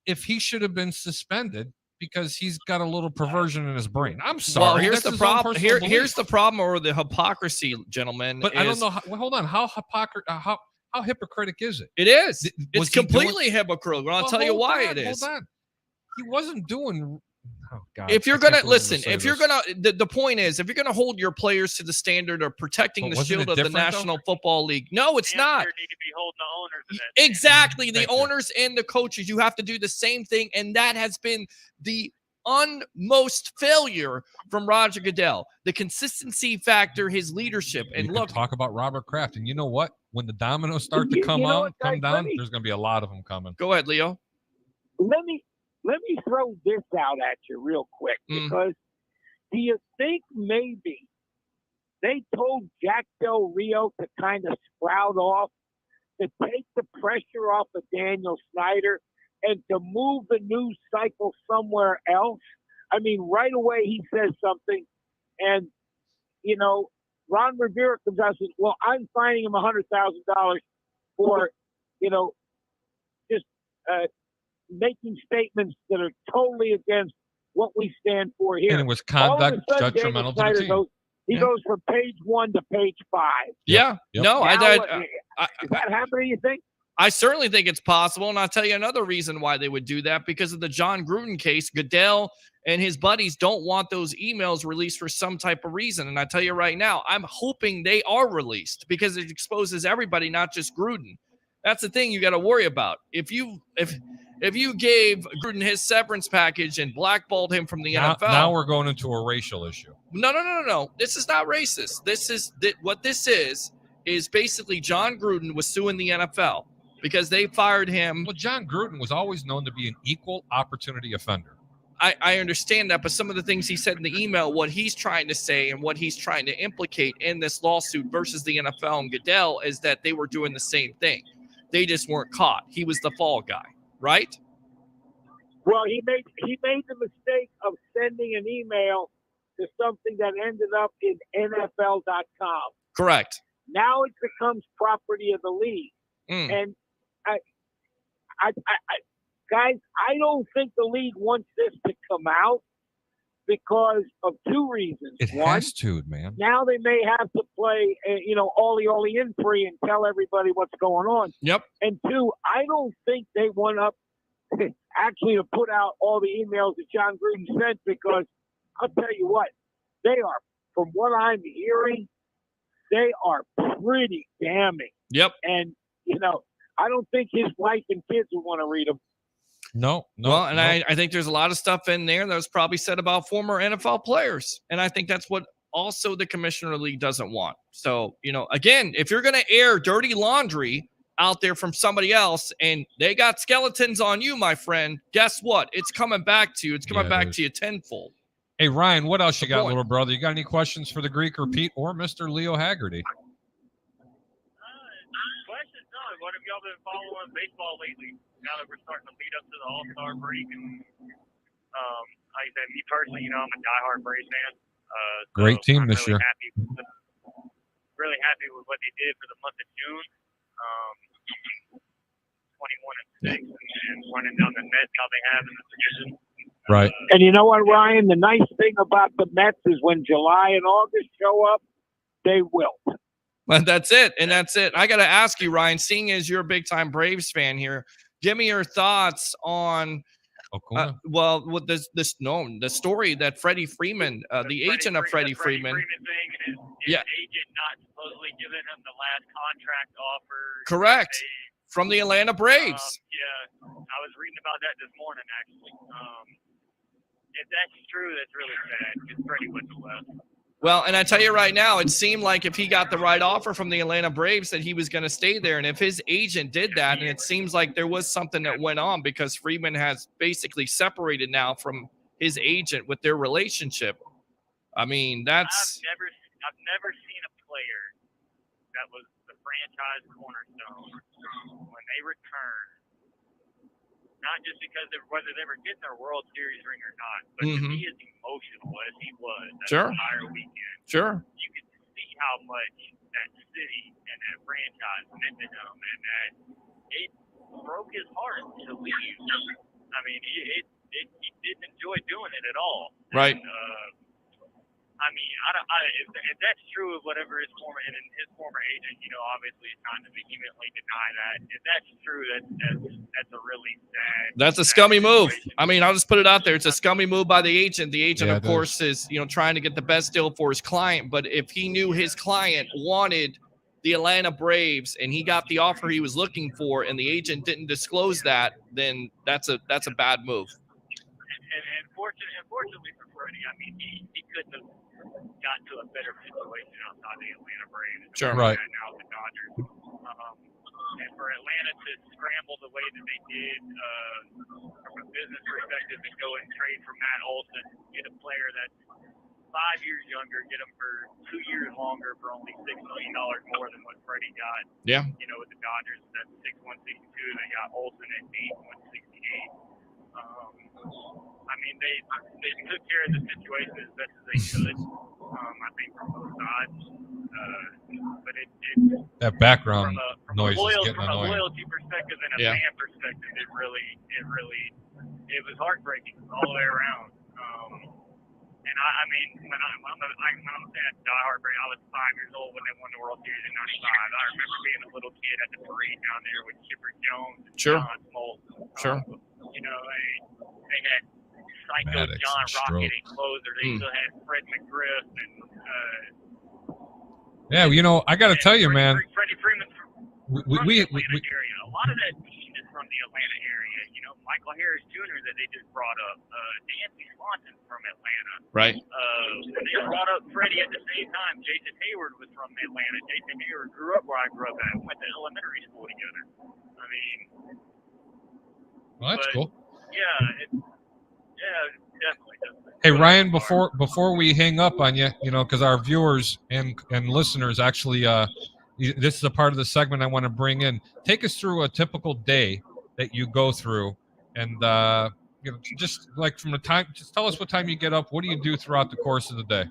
if he should have been suspended because he's got a little perversion in his brain. I'm sorry. Well, here's the problem. Here's the problem, or the hypocrisy, gentlemen. But I don't know. Hold on. How hypocritic is it? It is. It's completely hypocritical. I'll tell you why it is. Hold on. He wasn't doing. Oh God. If you're gonna listen, if you're gonna, the point is, if you're gonna hold your players to the standard of protecting the shield of the National Football League, no, it's not. Need to be holding the owners to that exactly, the owners and the coaches. You have to do the same thing, and that has been the most failure from Roger Goodell. The consistency factor, his leadership, and look, talk about Robert Kraft, and you know what? When the dominoes start to come down, there's going to be a lot of them coming. Go ahead, Leo. Let me throw this out at you real quick, because do you think maybe they told Jack Del Rio to kind of sprout off, to take the pressure off of Daniel Snyder and to move the news cycle somewhere else? I mean, right away he says something, and, you know, Ron Rivera comes out and says, well, I'm fining him $100,000 for, you know, just making statements that are totally against what we stand for here. And it was conduct detrimental to the team. He goes from page 1 to page 5. Yeah. Yep. No, is that happening, you think? I certainly think it's possible, and I'll tell you another reason why they would do that, because of the John Gruden case. Goodell and his buddies don't want those emails released for some type of reason, and I tell you right now, I'm hoping they are released because it exposes everybody, not just Gruden. That's the thing you got to worry about. If you gave Gruden his severance package and blackballed him from the NFL. Now we're going into a racial issue. No. This is not racist. What this is basically John Gruden was suing the NFL because they fired him. Well, John Gruden was always known to be an equal opportunity offender. I understand that, but some of the things he said in the email, what he's trying to say and what he's trying to implicate in this lawsuit versus the NFL and Goodell is that they were doing the same thing. They just weren't caught. He was the fall guy, right? Well, he made the mistake of sending an email to something that ended up in NFL.com. Correct. Now it becomes property of the league. And guys, I don't think the league wants this to come out because of two reasons. It has to, man. Now they may have to play, Ollie in free and tell everybody what's going on. Yep. And two, I don't think they want actually to put out all the emails that John Gruden sent, because I'll tell you what, they are, from what I'm hearing, they are pretty damning. Yep. And, I don't think his wife and kids would want to read them. No. Well, and I think there's a lot of stuff in there that was probably said about former NFL players. And I think that's what also the Commissioner of the League doesn't want. So, again, if you're going to air dirty laundry out there from somebody else and they got skeletons on you, my friend, guess what? It's coming back to you. It's coming back to you tenfold. Hey, Ryan, what else you got, little brother? You got any questions for the Greek or Pete or Mr. Leo Haggerty? Questions? No. What have y'all been following baseball lately? Now that we're starting to lead up to the All-Star break, and like I said, me personally, I'm a diehard Braves fan. Great team I'm this year. Really happy with what they did for the month of June. 21-6, and running down the Mets how they have in the division. Right. And you know what, Ryan? The nice thing about the Mets is when July and August show up, they will. Well, that's it. And that's it. I got to ask you, Ryan, seeing as you're a big-time Braves fan here, give me your thoughts on the story that Freddie Freeman, the agent of Freddie Freeman. Thing, his agent not supposedly giving him the last contract offer. Correct. From the Atlanta Braves. I was reading about that this morning, actually. If that's true, that's really sad because Freddie wouldn't have left. Well, and I tell you right now, it seemed like if he got the right offer from the Atlanta Braves that he was going to stay there. And if his agent did that, and it seems like there was something that went on because Freeman has basically separated now from his agent with their relationship. I mean, that's... I've never seen a player that was the franchise cornerstone when they return, not just because of whether they were getting their World Series ring or not, but to be as emotional as he was that entire weekend. Sure. You could see how much that city and that franchise meant to him, and that it broke his heart to leave. I mean, he didn't enjoy doing it at all. Right. And, I mean, if that's true of whatever his former agent, obviously is trying to vehemently deny that. If that's true, that's a really sad. That's a scummy move. I mean, I'll just put it out there. It's a scummy move by the agent. The agent, of course, is trying to get the best deal for his client. But if he knew his client wanted the Atlanta Braves and he got the offer he was looking for, and the agent didn't disclose that, then that's a bad move. And unfortunately for Freddie, I mean, he couldn't have got to a better situation outside the Atlanta Braves. Sure. Right. Now the Dodgers. And for Atlanta to scramble the way that they did from a business perspective and go and trade for Matt Olson, get a player that's 5 years younger, get him for 2 years longer for only $6 million more than what Freddie got. Yeah. With the Dodgers, that's 6-162. They got Olson at 8-168. I mean, they took care of the situation as best as they could. I think from both sides. But that background from noise is getting from annoying. a loyalty perspective and a fan perspective, it was heartbreaking all the way around. And I mean, when I'm saying diehard Braves, I was 5 years old when they won the World Series in '95. I remember being a little kid at the parade down there with Chipper Jones and John Smoltz. Sure. They had Psycho John Rocket and closer. They still had Fred McGriff and I got to tell you, man. Freddie Freeman's from the Atlanta area. A lot of that team is from the Atlanta area. Michael Harris Jr. that they just brought up. Nancy Swanson's from Atlanta. Right. They brought up Freddie at the same time. Jason Hayward was from Atlanta. Jason Hayward grew up where I grew up at. Went to elementary school together. I mean. Well, that's cool. Yeah, definitely. Hey Ryan, before we hang up on you, because our viewers and listeners actually, this is a part of the segment I want to bring in. Take us through a typical day that you go through, and just like from the time, just tell us what time you get up. What do you do throughout the course of the day?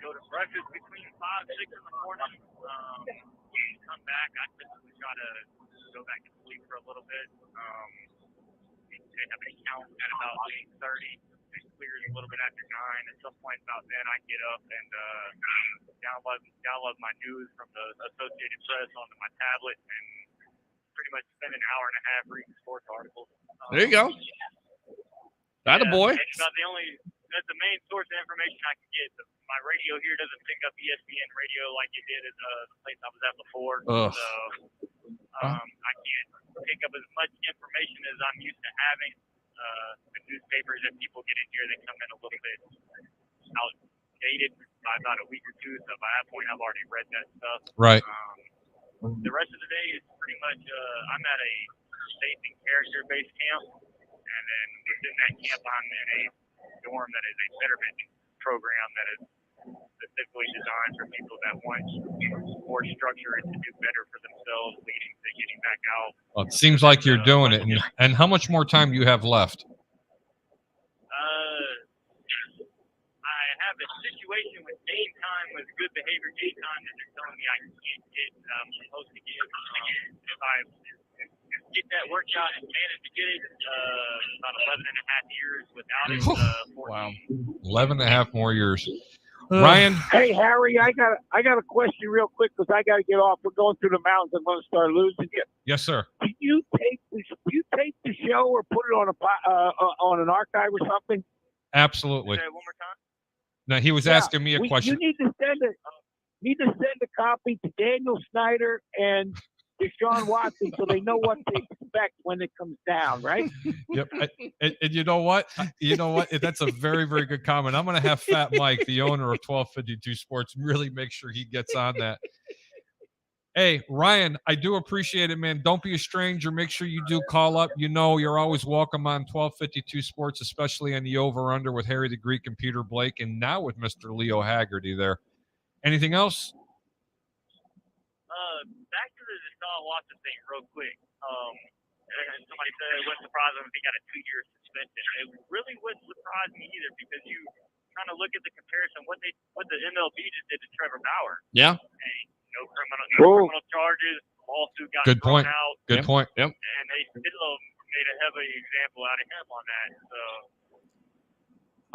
Go to breakfast between 5 and 6 in the morning. Come back. I typically try to go back to sleep for a little bit. They have an account at about 8:30. It clears a little bit after 9. At some point about then, I get up and download my news from the Associated Press onto my tablet and pretty much spend an hour and a half reading sports articles. There you go. That a boy. That's about the only that's the main source of information I can get. My radio here doesn't pick up ESPN radio like it did at the place I was at before. Ugh. So I can't pick up as much information as I'm used to having. The newspapers that people get in here, they come in a little bit outdated by about a week or two. So by that point, I've already read that stuff. Right. The rest of the day is pretty much I'm at a faith and character-based camp, and then within that camp, I'm in a dorm that is a betterment program that is specifically designed for people that want more structure and to do better for themselves, leading to getting back out. Well, it seems like you're doing it. And how much more time do you have left? I have a situation with game time, with good behavior game time, that they're telling me I can't get. I'm supposed to get. If I get that workout and manage to get it, about 11 and a half years. Without it, 14. Wow. 11 and a half more years. Ryan? Hey, Harry, I got a question real quick because I got to get off. We're going through the mountains. I'm going to start losing you. Yes, sir. Do you tape the show or put it on an archive or something? Absolutely. Say it one more time. Now, he was asking me a question. You need to send a copy to Daniel Snyder and Deshaun Watson so they know what to expect when it comes down, right? Yep. And you know what? That's a very, very good comment. I'm going to have Fat Mike, the owner of 1252 Sports, really make sure he gets on that. Hey, Ryan, I do appreciate it, man. Don't be a stranger. Make sure you do call up. You know you're always welcome on 1252 Sports, especially on the over-under with Harry the Greek and Peter Blake, and now with Mr. Leo Haggerty there. Anything else? Back to the Deshaun Watson thing real quick. Somebody said it wouldn't surprise him if he got a 2-year suspension. It really wouldn't surprise me either because you kind of look at the comparison what the MLB just did to Trevor Bauer. Yeah. Hey, no criminal charges. Lawsuit got Good thrown point. out. Good point. Yep. And they still made a heavy example out of him on that. So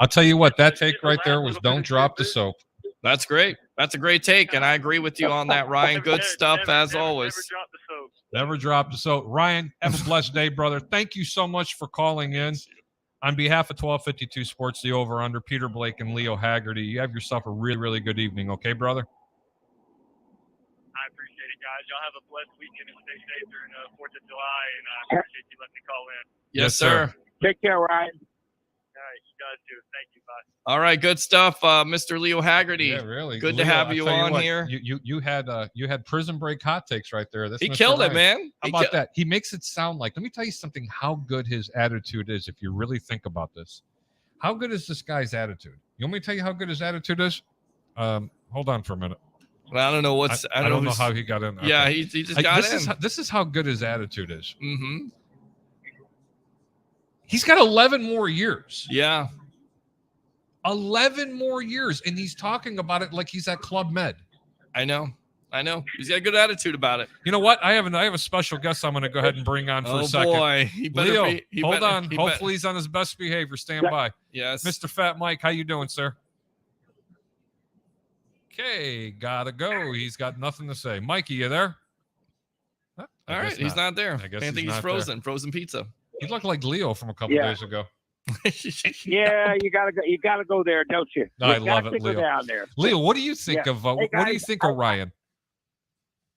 I'll tell you what, that take right there was don't drop the soap. That's great. That's a great take, and I agree with you on that, Ryan. Good stuff as always. Never drop the soap. Never drop the soap. Ryan, have a blessed day, brother. Thank you so much for calling in. On behalf of 1252 Sports, the over-under, Peter Blake and Leo Haggerty, you have yourself a really, really good evening, okay, brother? I appreciate it, guys. Y'all have a blessed weekend and stay safe during the 4th of July, and I appreciate you letting me call in. Yes, sir. Take care, Ryan. All right, you guys do. Thank you. Bye. All right, good stuff, Mr. Leo Haggerty. Yeah, really. Good Leo, to have I you tell on what, here. You had prison break hot takes right there. That's He Mr. killed it, Ryan. man. How about that? He makes it sound like, let me tell you something, how good his attitude is if you really think about this. How good is this guy's attitude? You want me to tell you how good his attitude is? Hold on for a minute. Well, I don't know what's. I don't know how he got in. Yeah, Okay. he just got in. This is how good his attitude is. Mm-hmm. He's got 11 more years. Yeah. 11 more years, and he's talking about it like he's at Club Med. I know. He's got a good attitude about it. You know what? I have a special guest I'm going to go ahead and bring on for a second. Oh, boy. He better Leo, be, hold on. Hopefully he's on his best behavior. Stand by. Yes. Mr. Fat Mike, how you doing, sir? Okay, gotta go. He's got nothing to say. Mikey, you there? All right, he's not there. I guess I think he's frozen. There. Frozen pizza. He looked like Leo from a couple days ago. Yeah, you gotta go there, don't you? I love it, Leo. Down there. Leo, what do you think of? Hey, what do you think of Ryan?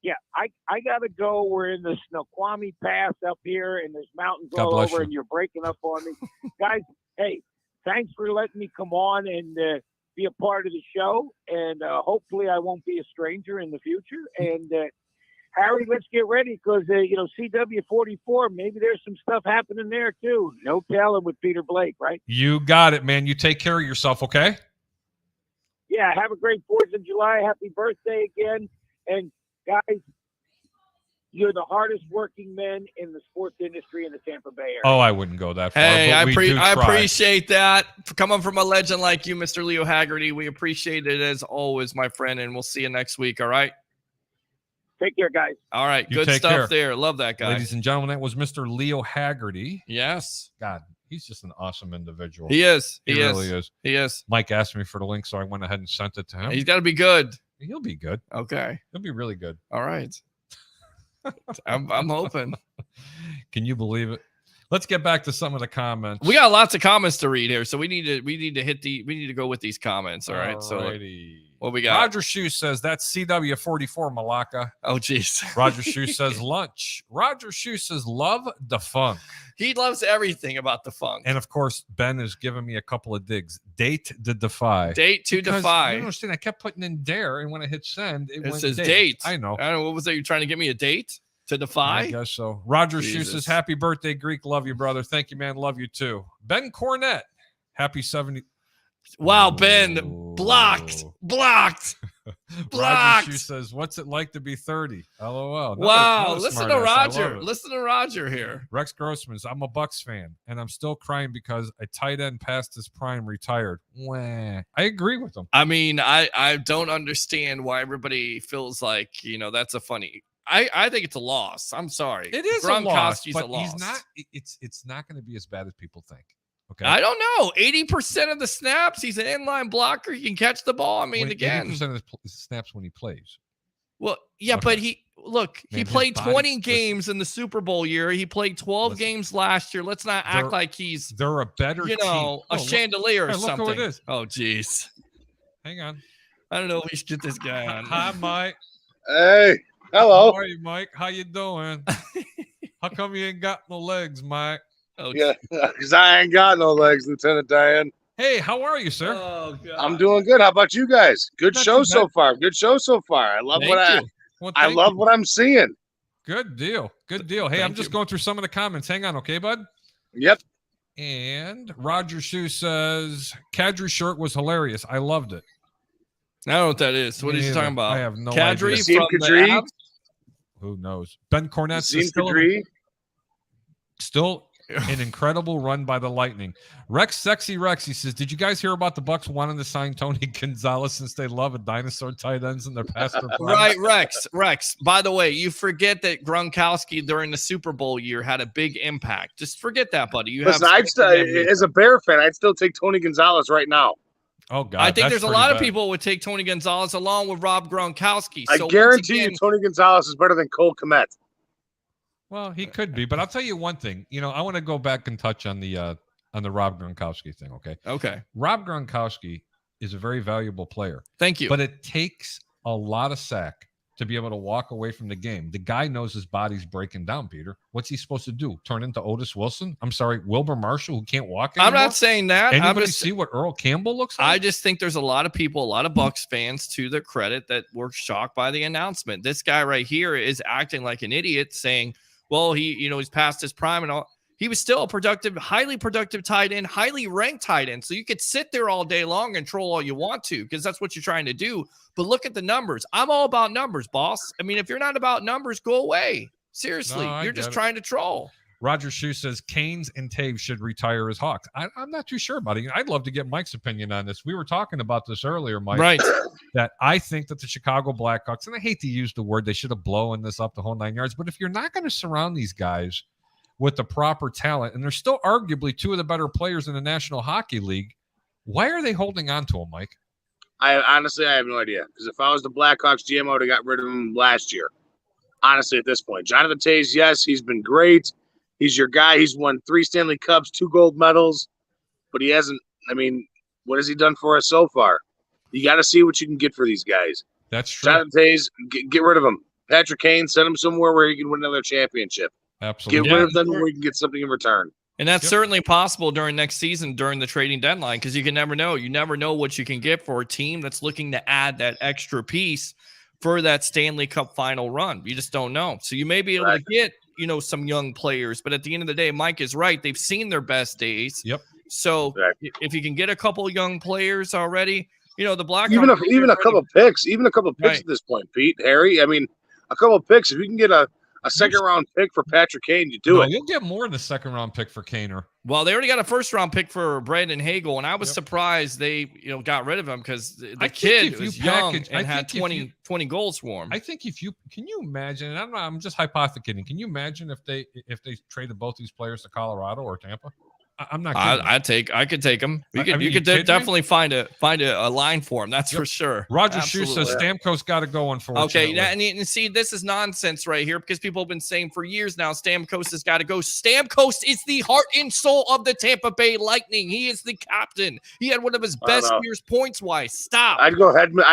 Yeah, I gotta go. We're in the Snoqualmie Pass up here, and there's mountains God all bless over, you. and you're breaking up on me, guys. Hey, thanks for letting me come on and be a part of the show, and hopefully I won't be a stranger in the future. And Harry, let's get ready because CW44, maybe there's some stuff happening there too. No telling with Peter Blake, right? You got it, man. You take care of yourself, okay? Yeah, have a great 4th of July. Happy birthday again. And guys, you're the hardest working men in the sports industry in the Tampa Bay area. Oh, I wouldn't go that far. Hey, but I appreciate that. Coming from a legend like you, Mr. Leo Haggerty, we appreciate it as always, my friend, and we'll see you next week, all right? Take care, guys. All right, You good take stuff care. there. Love that guy. Ladies and gentlemen, that was Mr. Leo Haggerty. Yes. God, he's just an awesome individual. He is. He really is. He is. Mike asked me for the link, so I went ahead and sent it to him. He's got to be good. He'll be good. Okay. He'll be really good. All right. I'm hoping. Can you believe it? Let's get back to some of the comments. We got lots of comments to read here, so we need to go with these comments. All right. Alrighty. So what we got? Roger Shoe says that's CW44 Malacca. Oh, geez. Roger Shoe says lunch. Roger Shoe says love the funk. He loves everything about the funk. And of course, Ben is giving me a couple of digs. Date to defy. Date to defy. You understand? I kept putting in dare, and when I hit send, it says date. date. I know. I don't know. What was that? You trying to get me a date to defy? I guess so. Roger Shoe Jesus. says happy birthday, Greek. Love you, brother. Thank you, man. Love you too. Ben Cornett. Happy 70. Wow, Ben. Blocked. Roger Shoe says, what's it like to be 30? LOL. Wow. Listen to Roger. Listen to Roger here. Rex Grossman says, I'm a Bucks fan, and I'm still crying because a tight end past his prime retired. Wah. I agree with him. I mean, I don't understand why everybody feels like, that's a funny. I think it's a loss. I'm sorry. It is a loss, but a loss. he's not. It's not going to be as bad as people think. Okay. I don't know. 80% of the snaps, he's an inline blocker. He can catch the ball. I mean, again, 80% of the snaps when he plays. Well, yeah, Okay. but he played 20 games in the Super Bowl year. He played 12 games last year. Let's not act like he's They're a better team. a chandelier or look something. who it is. Oh, geez. Hang on. I don't know if we should get this guy on. Hi, Mike. Hey, hello. How are you, Mike? How you doing? How come you ain't got no legs, Mike? Oh, Yeah, because I ain't got no legs, Lieutenant Diane. Hey, how are you, sir? Oh, God. I'm doing good. How about you guys? Good Not show too so bad. far. Good show so far. I love Thank you. Well, I thank love you. what I'm seeing. Good deal. Good deal. Hey, I'm Thank just you. going through some of the comments. Hang on, okay, bud? Yep. And Roger Shoe says Kadri shirt was hilarious. I loved it. I don't know what that is. What Me is he neither. talking about? I have no Kadri idea. Nassim from the Kadri? Avs? Who knows? Ben Cornett Nassim says still an incredible run by the Lightning. Sexy Rex, he says, did you guys hear about the Bucks wanting to sign Tony Gonzalez since they love a dinosaur tight ends in their past? Right, Rex. By the way, you forget that Gronkowski during the Super Bowl year had a big impact. Just forget that, buddy. Listen, as a Bear fan, I'd still take Tony Gonzalez right now. Oh, God. I think there's a lot of bad. people would take Tony Gonzalez along with Rob Gronkowski. I So guarantee you Tony Gonzalez is better than Cole Kmet. Well, he could be, but I'll tell you one thing. I want to go back and touch on the Rob Gronkowski thing, okay? Okay. Rob Gronkowski is a very valuable player. Thank you. But it takes a lot of sack to be able to walk away from the game. The guy knows his body's breaking down, Peter. What's he supposed to do? Turn into Otis Wilson? I'm sorry, Wilbur Marshall, who can't walk anymore? I'm not saying that. Anybody see what Earl Campbell looks like? I just think there's a lot of people, a lot of Bucks fans, to their credit, that were shocked by the announcement. This guy right here is acting like an idiot, saying, well, he's past his prime and all. He was still a productive, highly productive tight end, highly ranked tight end. So you could sit there all day long and troll all you want to, because that's what you're trying to do. But look at the numbers. I'm all about numbers, boss. I mean, if you're not about numbers, go away. Seriously, No, you're just trying to troll. Roger Shoe says Canes and Taves should retire as Hawks. I'm not too sure about it. I'd love to get Mike's opinion on this. We were talking about this earlier, Mike. Right. That I think that the Chicago Blackhawks, and I hate to use the word, they should have blown this up the whole 9 yards. But if you're not going to surround these guys with the proper talent, and they're still arguably two of the better players in the National Hockey League, why are they holding on to them, Mike? I honestly have no idea. Because if I was the Blackhawks GM, I would have got rid of him last year. Honestly, at this point. Jonathan Toews, yes, he's been great. He's your guy. He's won 3 Stanley Cups, 2 gold medals. But he hasn't, what has he done for us so far? You got to see what you can get for these guys. That's true. Jonathan Toews, get rid of him. Patrick Kane, send him somewhere where he can win another championship. Absolutely. Get rid of them where you can get something in return. And that's certainly possible during next season, during the trading deadline, because you can never know. You never know what you can get for a team that's looking to add that extra piece for that Stanley Cup final run. You just don't know. So you may be able to get, some young players, but at the end of the day, Mike is right. They've seen their best days. Yep. So if you can get a couple young players already, the Blackhawks, even a couple picks at this point, Pete, Harry. A couple of picks. If you can get a second round pick for Patrick Kane, you do it. You'll get more than a second round pick for Kaner. Well, they already got a first round pick for Brandon Hagel, and I was surprised they got rid of him, because the kid was young and had 20 goals for him. I think can you imagine, and I'm just hypothetically, can you imagine if they traded both these players to Colorado or Tampa? I'm not kidding. I could take him. You could definitely find a line for him. That's for sure. Roger Shue says Stamkos got to go, unfortunately. Okay, and see, this is nonsense right here because people have been saying for years now Stamkos has got to go. Stamkos is the heart and soul of the Tampa Bay Lightning. He is the captain. He had one of his best years points wise. Stop. I'd go Hedman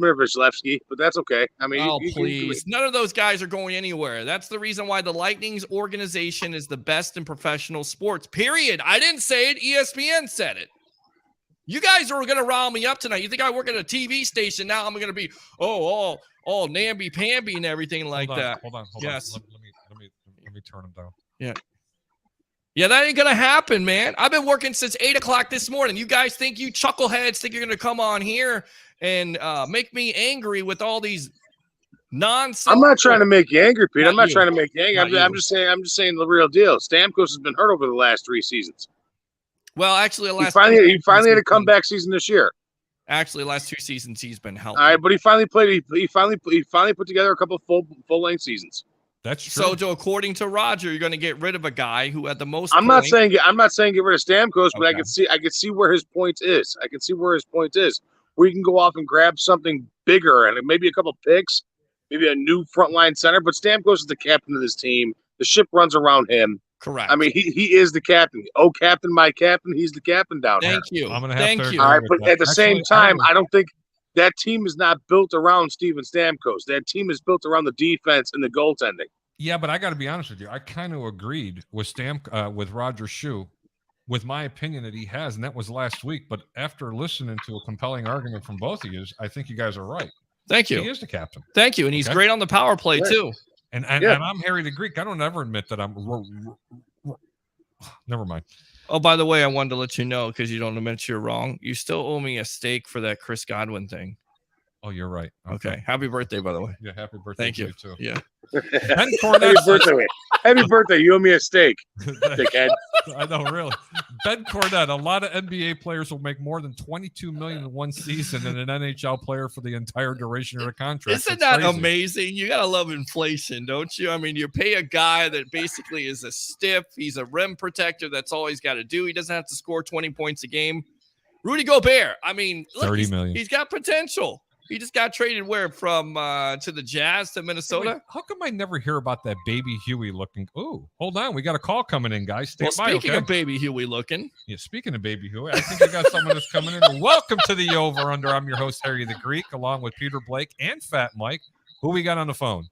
or Vasilevsky, but that's okay. I mean, please. None of those guys are going anywhere. That's the reason why the Lightning's organization is the best in professional sports. Period. I didn't say it. ESPN said it. You guys are going to rile me up tonight. You think I work at a TV station now? I'm going to be all namby-pamby and everything like that. Hold on. Yes. Let me turn him down. Yeah, that ain't going to happen, man. I've been working since 8 o'clock this morning. You guys think you chuckleheads think you're going to come on here and make me angry with all these nonsense? I'm not trying to make you angry, Pete. I'm not trying to make you angry. I'm just saying the real deal. Stamkos has been hurt over the last 3 seasons. Well, actually, he finally had a comeback season this year. Actually, the last 2 seasons he's been healthy. All right, but he finally played. He finally put together a couple full length seasons. That's true. So, according to Roger, you're going to get rid of a guy who had the most. I'm not saying get rid of Stamkos, but I can see where his point is. Where you can go off and grab something bigger and maybe a couple picks. Maybe a new frontline center, but Stamkos is the captain of this team. The ship runs around him. Correct. I mean, he is the captain. Oh, captain, my captain. He's the captain down here. Thank you. I'm gonna have to. All right, but at the same time, I don't think that team is not built around Steven Stamkos. That team is built around the defense and the goaltending. Yeah, but I got to be honest with you. I kind of agreed with with Roger Shue, with my opinion that he has, and that was last week. But after listening to a compelling argument from both of you, I think you guys are right. Thank you. He is the captain. Thank you. And he's great on the power play, too. And I'm Harry the Greek. I don't ever admit that I'm never mind. Oh, by the way, I wanted to let you know, because you don't admit you're wrong. You still owe me a steak for that Chris Godwin thing. Oh, you're right. Okay. Happy birthday, by the way. Yeah, happy birthday. Thank you. Too. Yeah. Happy birthday. You owe me a steak, dickhead. I know, really. Ben Cornett, a lot of NBA players will make more than $22 million in one season than an NHL player for the entire duration of their contract. Isn't that amazing? You got to love inflation, don't you? I mean, you pay a guy that basically is a stiff. He's a rim protector. That's all he's got to do. He doesn't have to score 20 points a game. Rudy Gobert, I mean, look, $30 million. He's got potential. He just got traded from to the Jazz to Minnesota. Wait, how come I never hear about that Baby Huey looking? Oh, hold on. We got a call coming in, guys. Speaking of Baby Huey looking. Yeah, speaking of Baby Huey, I think we got someone that's coming in. Welcome to the Over Under. I'm your host, Harry the Greek, along with Peter Blake and Fat Mike. Who we got on the phone?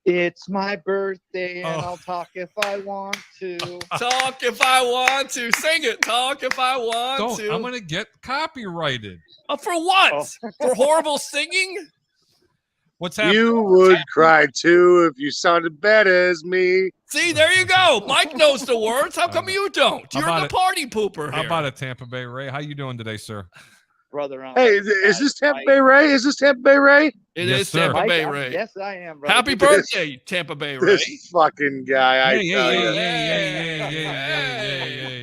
It's my birthday, and I'll talk if I want to. Talk if I want to. Sing it. Talk if I want to. I'm going to get copyrighted. For what? For horrible singing? What's happening? You would cry too if you sounded bad as me. See, there you go. Mike knows the words. How come you don't? You're the party pooper here. How about it, Tampa Bay Ray? How you doing today, sir? Brother, hey, is this Tampa Bay Ray? Is this Tampa Bay Ray? It is Tampa Bay Ray. Yes, I am, brother. Happy birthday, Tampa Bay Ray. This fucking guy.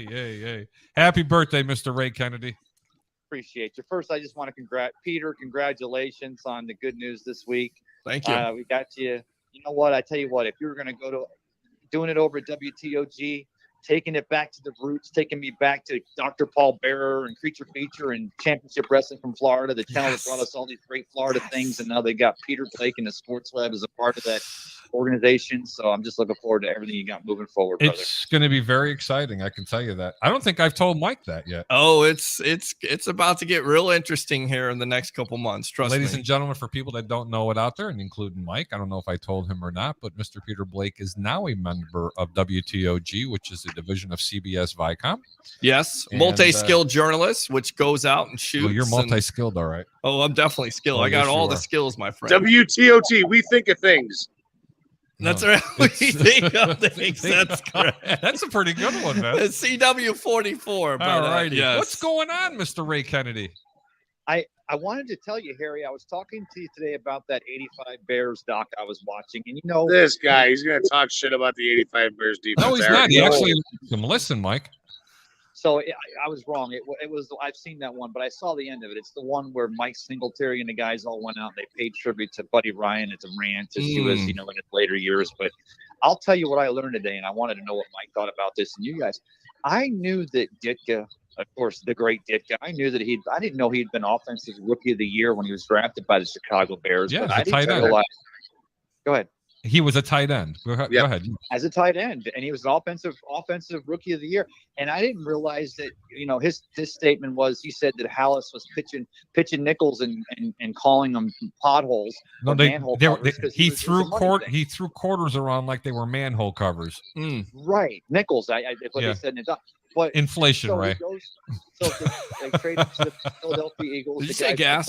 Hey. Happy birthday, Mr. Ray Kennedy. Appreciate you. First, I just want to congratulations on the good news this week. Thank you. We got you. You know what? I tell you what, if you were going to go to doing it over at WTOG, taking it back to the roots, taking me back to Dr. Paul Bearer and Creature Feature and Championship Wrestling from Florida, the channel that brought us all these great Florida things. And now they got Peter Blake and the Sports Lab as a part of that organization. So I'm just looking forward to everything you got moving forward, brother. It's going to be very exciting. I can tell you that. I don't think I've told Mike that yet. Oh, it's about to get real interesting here in the next couple months. Trust me. Ladies and gentlemen, for people that don't know it out there, and including Mike, I don't know if I told him or not, but Mr. Peter Blake is now a member of WTOG, which is a division of CBS Viacom. Yes, multi-skilled journalist, which goes out and shoots. Well, you're multi-skilled, all right. Oh, I'm definitely skilled. Oh, I got yes, all the skills, my friend. WTOT, we think of things. That's right. We think of things. That's correct. That's a pretty good one, man. It's CW44. All right. Yes. What's going on, Mr. Ray Kennedy? I wanted to tell you, Harry, I was talking to you today about that 85 Bears doc I was watching. And, you know, this guy, he's going to talk shit about the 85 Bears defense. No, he's not. He actually listen, Mike. So I was wrong. It was I've seen that one, but I saw the end of it. It's the one where Mike Singletary and the guys all went out and they paid tribute to Buddy Ryan. It's a rant as he was, you know, in his later years. But I'll tell you what I learned today, and I wanted to know what Mike thought about this and you guys. I knew that Ditka, of course, the great Ditka, I didn't know he'd been offensive rookie of the year when he was drafted by the Chicago Bears. Yeah, but as a I didn't tight end. realize. Go ahead. He was a tight end. Go ahead. As a tight end, and he was an offensive rookie of the year. And I didn't realize that, his statement was, he said that Hallis was pitching nickels and calling them potholes. No, he threw quarters around like they were manhole covers. Right, nickels. That's what they said in the But inflation, right? They trade him to the Philadelphia Eagles. Did you say gas?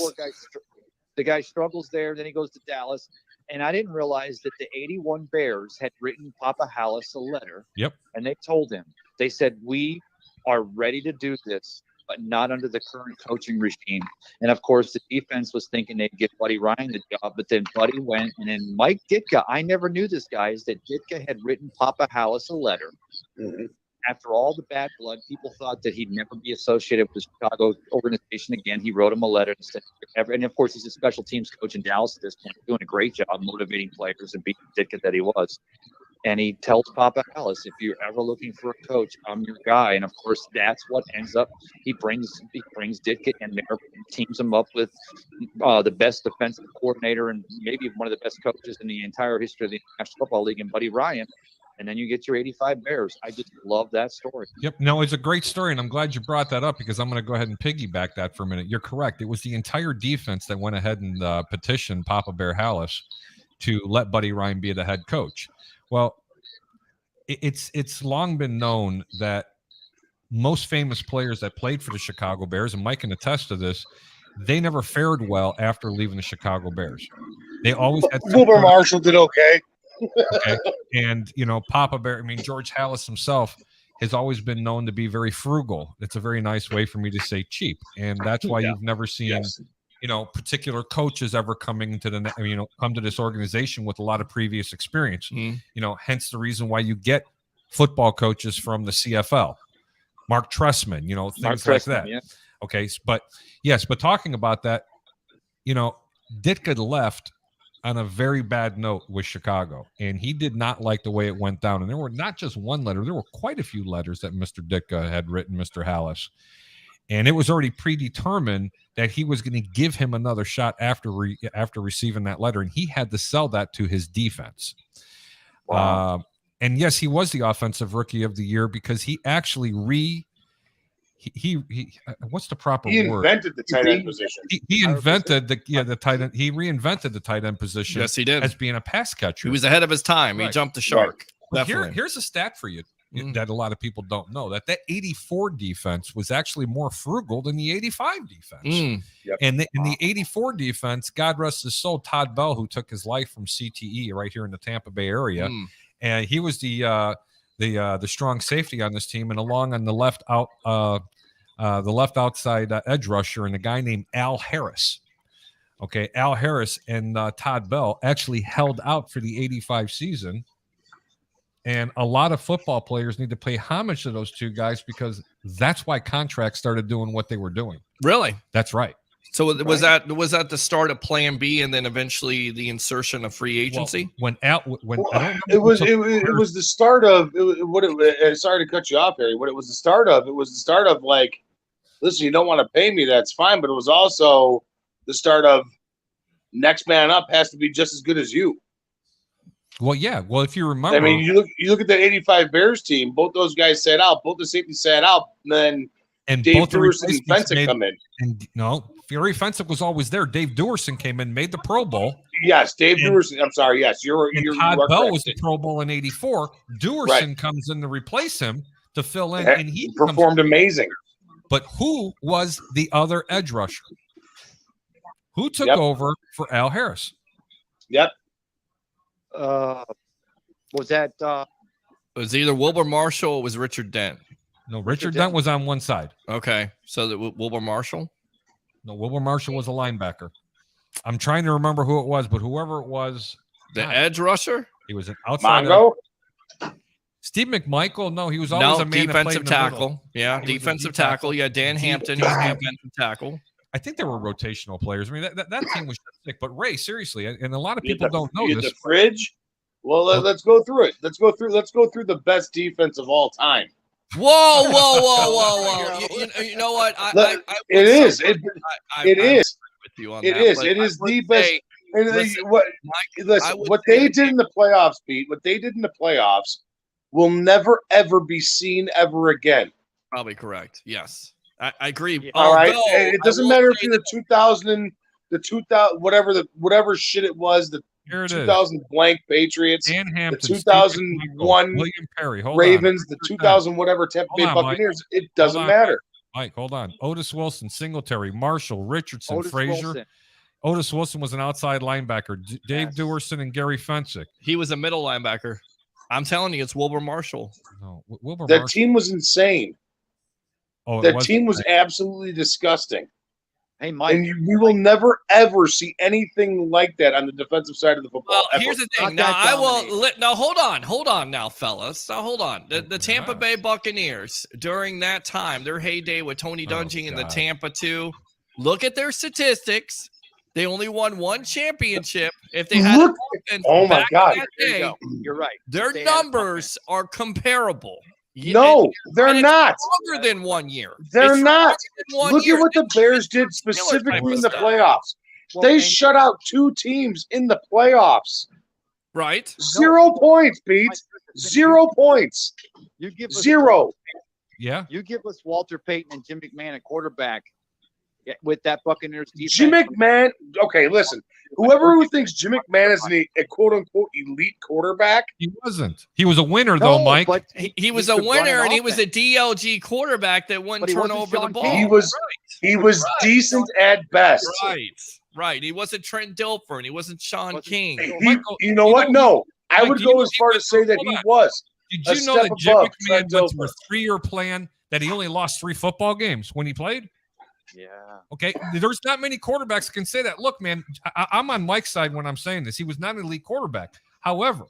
The guy struggles there. Then he goes to Dallas. And I didn't realize that the 81 Bears had written Papa Hallis a letter. Yep. And they told him, they said, we are ready to do this, but not under the current coaching regime. And of course, the defense was thinking they'd give Buddy Ryan the job, but then Buddy went. And then Mike Ditka, I never knew this, guys, that Ditka had written Papa Hallis a letter. Mm-hmm. After all the bad blood, people thought that he'd never be associated with the Chicago organization again. He wrote him a letter and said, and of course, he's a special teams coach in Dallas at this point, doing a great job motivating players and being the Ditka that he was. And he tells Papa Hallis, if you're ever looking for a coach, I'm your guy. And of course, that's what ends up. He brings Ditka in there, teams him up with the best defensive coordinator and maybe one of the best coaches in the entire history of the National Football League, and Buddy Ryan. And then you get your 85 Bears. I just love that story. Yep. No, it's a great story, and I'm glad you brought that up because I'm going to go ahead and piggyback that for a minute. You're correct. It was the entire defense that went ahead and petitioned Papa Bear Hallis to let Buddy Ryan be the head coach. Well, it's long been known that most famous players that played for the Chicago Bears, and Mike can attest to this, they never fared well after leaving the Chicago Bears. They always had Wilbur Marshall did okay. Okay. And, Papa Bear, George Hallis himself has always been known to be very frugal. It's a very nice way for me to say cheap. And that's why you've never seen, particular coaches ever coming to come to this organization with a lot of previous experience. Hence the reason why you get football coaches from the CFL, Mark Trestman, things like that. Yeah. Okay. But talking about that, Ditka left on a very bad note with Chicago, and he did not like the way it went down. And there were not just one letter, there were quite a few letters that Mr. Ditka had written Mr. Hallis. And it was already predetermined that he was going to give him another shot after receiving that letter, and he had to sell that to his defense. Wow. And yes, he was the offensive rookie of the year because he actually what's the proper word? He invented the tight end position. He invented the tight end. He reinvented the tight end position. Yes, he did. As being a pass catcher. He was ahead of his time. Right. He jumped the shark. Right. Here's a stat for you that a lot of people don't know, that 84 defense was actually more frugal than the 85 defense. Yep. And in the 84 defense, God rest his soul, Todd Bell, who took his life from CTE right here in the Tampa Bay area, and he was the strong safety on this team, and along on the left outside edge rusher, and a guy named Al Harris. Okay, Al Harris and Todd Bell actually held out for the 85 season. And a lot of football players need to pay homage to those two guys because that's why contracts started doing what they were doing. Really? That's right. So was that the start of Plan B, and then eventually the insertion of free agency? It was the start of sorry to cut you off, Harry. What it was the start of? It was the start of like, listen, you don't want to pay me, that's fine, but it was also the start of next man up has to be just as good as you. Well, yeah. Well, if you remember, you look at that 85 Bears team. Both those guys sat out. Both the safeties sat out. And Dave Duerson and Fensick come in. And no, Fury Fensick was always there. Dave Duerson came in, made the Pro Bowl. Yes, Dave Duerson. I'm sorry. Yes, you're Todd Bell was the Pro Bowl in '84. Duerson comes in to replace him to fill in, and he performed amazing. But who was the other edge rusher? Who took over for Al Harris? Yep. Was that? It was either Wilbur Marshall or it was Richard Dent. No, Richard Dent was on one side. Okay, so Wilbur Marshall. No, Wilbur Marshall was a linebacker. I'm trying to remember who it was, but whoever it was, the edge rusher. He was an outside. Mongo? Steve McMichael. No, he was always a man defensive tackle. Yeah, defensive tackle. Yeah, Dan Hampton. He was defensive tackle. I think there were rotational players. I mean, that team was sick. But Ray, seriously, and a lot of people don't know this. The fridge. Well, let's go through it. Let's go through the best defense of all time. Whoa. You know what? It is. It is. With you on It that, is. but It I is would the best. say- And listen, what I would what say they that did in the playoffs, Pete, what they did in the playoffs will never ever be seen ever again. Probably correct. Yes, I agree. All right, Although, and it I doesn't will matter if say you're the 2000, the 2000, whatever shit it was, the Here it 2000 blank Patriots, Dan the Hampton, 2001 William Perry, hold Ravens, on. the 2000 whatever Tampa Hold Bay on, Mike. Buccaneers. It doesn't on, matter. Mike, hold on. Otis Wilson, Singletary, Marshall, Richardson, Otis Frazier. Wilson. Otis Wilson was an outside linebacker. Dave Yes. Dewerson and Gary Fensick. he was a middle linebacker. I'm telling you, it's Wilbur Marshall. No, Wilbur That Marshall. team was insane. Oh, it That was- team was absolutely disgusting. Hey, Mike. And we will never ever see anything like that on the defensive side of the football. Well, ever. here's the Not thing. Now that I will dominating. now hold on now, fellas. Now hold on. The Tampa Bay Buccaneers during that time, their heyday with Tony Dungy and the God. Tampa 2. Look at their statistics. They only won one championship. If they had Look- an offense oh my back in God. that There you day, go. You're right. their They had a numbers are comparable. No, they're and it's not. longer than 1 year. They're It's not. longer than 1 Look year. at what the Bears did Steelers specifically type in of the stuff. playoffs. Well, They and- shut out 2 teams in the playoffs. Right? 0 points, Pete. Mike, listen, 0 points. You give us 0. Yeah. You give us Walter Payton and Jim McMahon at quarterback with that Buccaneers defense. Jim McMahon. Okay, listen. Whoever who thinks Jim McMahon is a quote unquote elite quarterback, He wasn't. He was a winner, No, though, Mike. but He was a could run winner, an and he was a offense. DLG quarterback that wouldn't But he turn wasn't over the Sean ball. King. he was Right. decent at best. Right. He wasn't Trent Dilfer, and he wasn't Sean Wasn't- King. Michael, You know what? No, I Mike, would do you go know as he far to went say through- that hold he on. was. Did a you know step that Jim above McMahon Trent went through a Dilfer. 3-year plan that he only lost 3 football games when he played? Yeah. Okay. There's not many quarterbacks that can say that. Look, man, I'm on Mike's side when I'm saying this. He was not an elite quarterback. However,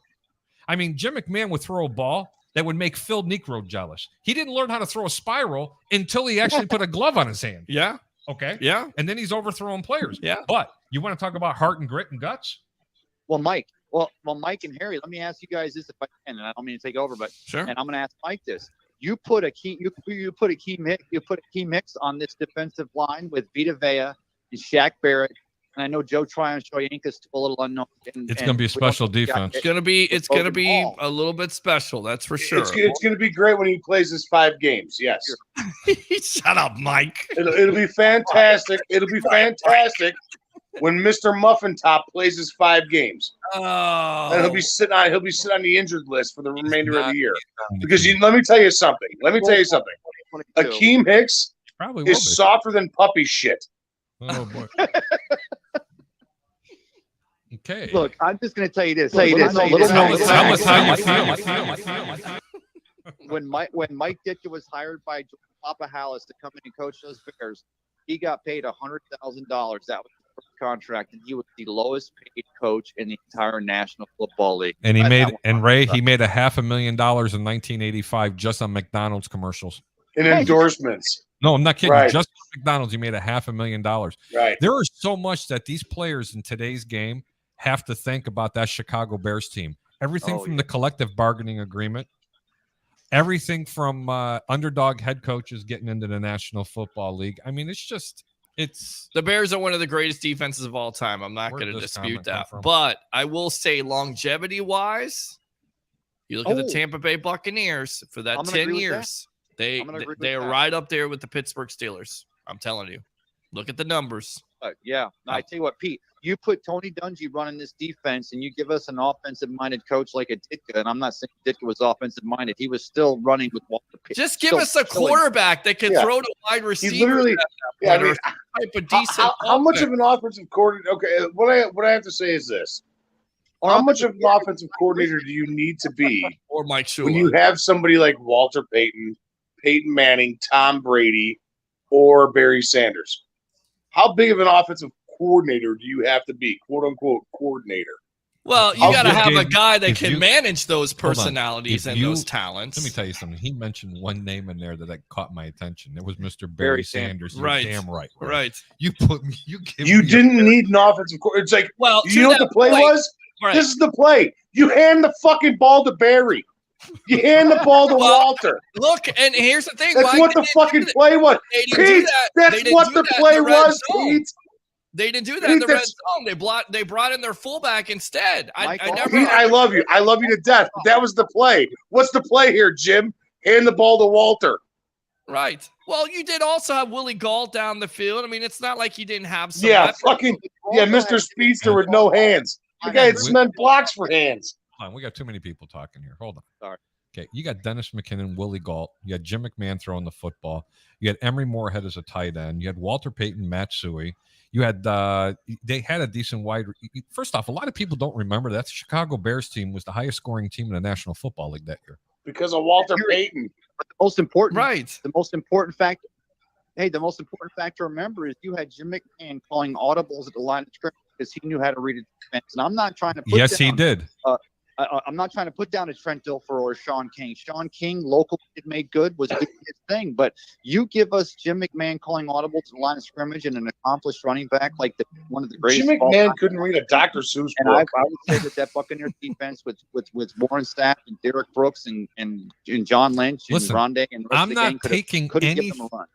I mean, Jim McMahon would throw a ball that would make Phil Necro jealous. He didn't learn how to throw a spiral until he actually put a glove on his hand. Yeah. Okay. Yeah. And then he's overthrowing players. Yeah. But you want to talk about heart and grit and guts? Well, Mike. Well, Mike and Harry. Let me ask you guys this, if I can, and I don't mean to take over, but Sure. and I'm going to ask Mike this. You put a key mix on this defensive line with Vita Vea and Shaq Barrett, and I know Joe Tryon-Shoyinka is still a little unknown. It's going to be a special defense. It's gonna be Logan Hall. a little bit special, that's for sure. It's going to be great when he plays his 5 games. Yes, Shut up, Mike. it'll be fantastic. It'll be fantastic when Mr. Muffin Top plays his 5 games. Oh, And he'll be sitting on the injured list for the remainder of the year. not- Because let me tell you something. Akeem Hicks Probably will is be. softer than puppy shit. Oh, boy. Okay. Look, I'm just going to tell you this. Tell us how you feel. When Mike Ditka was hired by Papa Hallis to come in and coach those Bears, he got paid $100,000. That was the first contract, and he was the lowest paid coach in the entire National Football League. And he That made one and Ray, he contract. made $500,000 in 1985 just on McDonald's commercials. In endorsements. No, I'm not kidding. Right. Just on McDonald's, he made $500,000. Right. There is so much that these players in today's game have to think about that Chicago Bears team. Everything Oh, from yeah. the collective bargaining agreement, everything from underdog head coaches getting into the National Football League. I mean, it's the Bears are one of the greatest defenses of all time. I'm not Where going did to this dispute comment come that. from? But I will say, longevity wise, you look at the Oh. Tampa Bay Buccaneers for that I'm gonna 10 agree with that. years. They I'm gonna agree with they are that. right up there with the Pittsburgh Steelers. I'm telling you. Look at the numbers. Yeah. No, I tell you what, Pete, you put Tony Dungy running this defense and you give us an offensive-minded coach like a Ditka, and I'm not saying Ditka was offensive-minded. He was still running with Walter Payton. Just give Still us a killing. quarterback that can Yeah. throw to wide He receivers. literally, yeah, I mean, type of decent. how much offense. of an offensive coordinator? Okay, what I have to say is this: Our how much of an offensive coordinator do you need to be or Mike Shula? when you have somebody like Walter Payton, Peyton Manning, Tom Brady, or Barry Sanders? How big of an offensive coordinator do you have to be, quote unquote coordinator? Well, you I'll got to just have a give- guy that if can you- manage those Hold on. personalities If and you- those talents. Let me tell you something. He mentioned one name in there that caught my attention. It was Mr. Barry Barry Sanders. Sanders. You're Right. damn right. Ray. Right. You put me. You give You me a- didn't need an offensive coordinator. It's like, Well, you know what the play was? Right. This is the play. You hand the fucking ball to Barry. You hand the ball to Walter. Look, and here's the thing. That's what the fucking play was. Pete, that's what the play was, Pete. They didn't do that in the red zone. They brought in their fullback instead. Pete, I love you. I love you to death. But that was the play. What's the play here, Jim? Hand the ball to Walter. Right. Well, you did also have Willie Galt down the field. I mean, it's not like you didn't have some. Yeah, Mr. Speedster with no hands. The guy had cement blocks for hands. Hold on, we got too many people talking here. Hold on. Sorry. Okay, you got Dennis McKinnon, Willie Galt. You had Jim McMahon throwing the football. You had Emery Moorhead as a tight end. You had Walter Payton, Matt Suey. You had they had a decent wide. First off, a lot of people don't remember that the Chicago Bears team was the highest scoring team in the National Football League that year because of Walter Payton. But the most important, right? The most important factor. Hey, the most important factor to remember is you had Jim McMahon calling audibles at the line of scrimmage because he knew how to read a defense. And I'm not trying to. He did. I'm not trying to put down a Trent Dilfer or Sean King. Sean King, local kid made good, was doing his thing. But you give us Jim McMahon calling audible to the line of scrimmage and an accomplished running back like one of the greatest. Jim McMahon couldn't read a Dr. Seuss book. And I would say that Buccaneers defense with Warren Sapp and Derek Brooks and John Lynch and Rondé and I'm not taking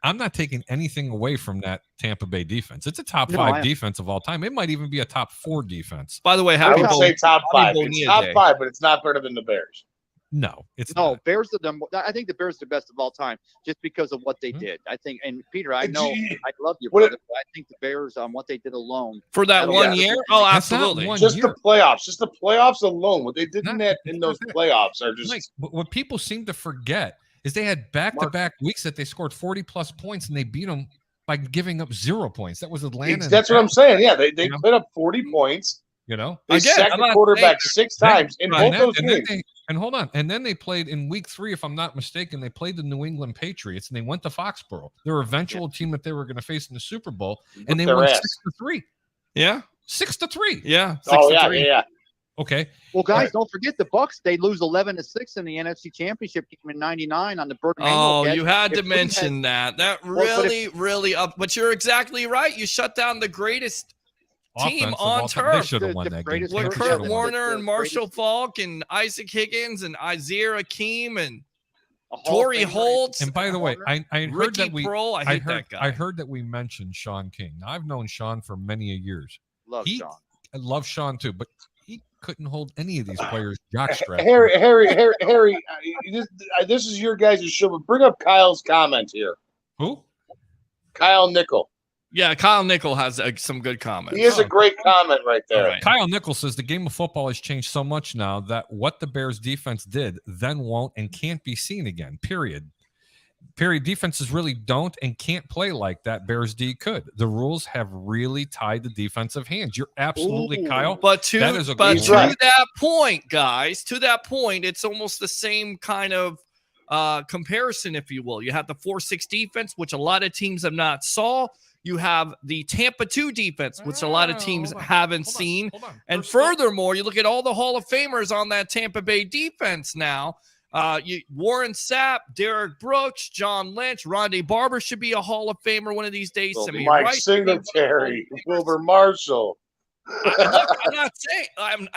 I'm not taking anything away from that Tampa Bay defense. It's a top 5 defense of all time. It might even be a top 4 defense. By the way, I would say top 5. It's top 5, but it's not better than the Bears. No, it's not. Bears are I think the Bears are the best of all time just because of what they did. I think, and Peter, I know I love you, brother, but I think the Bears on what they did alone for that 1 year. Oh, absolutely. Just the playoffs alone. What they did in those playoffs are just. Like, what people seem to forget is they had back-to-back weeks that they scored 40+ points and they beat them by giving up 0 points. That was Atlanta. That's what I'm saying. Yeah, they put up 40 points. They sacked the quarterback 6 times in both those games. And hold on. And then they played in week 3, if I'm not mistaken, they played the New England Patriots and they went to Foxborough. Their eventual team that they were going to face in the Super Bowl. And they won 6-3. Yeah. 6-3. Yeah. 6-3. Yeah. Okay. Well, guys, don't forget the Bucs. They lose 11-6 in the NFC Championship game in '99 on the Burton. You had to mention that. That really up. But you're exactly right. You shut down the greatest team on turf. They should have won that game. With Kurt Warner and Marshall Faulk and Isaac Higgins and Isaiah Akeem and Torrey Holt. And by the way, I heard that we I heard that we mentioned Sean King. Now, I've known Sean for many years. Sean. I love Sean too, but he couldn't hold any of these players jockstrap. Harry, this is your guys' show, but bring up Kyle's comment here. Who? Kyle Nickel. Yeah, Kyle Nickel has some good comments. He has a great comment right there. Right. Kyle Nickel says the game of football has changed so much now that what the Bears defense did then won't and can't be seen again, period. Defenses really don't and can't play like that Bears D could. The rules have really tied the defensive hands. You're absolutely, Kyle. But to that point, guys, it's almost the same kind of comparison, if you will. You have the 4-6 defense, which a lot of teams have not saw. You have the Tampa 2 defense, which a lot of teams haven't seen. And furthermore, you look at all the Hall of Famers on that Tampa Bay defense now. Warren Sapp, Derek Brooks, John Lynch, Rondé Barber should be a Hall of Famer one of these days. Mike Singletary, Wilbur Marshall. I'm not saying.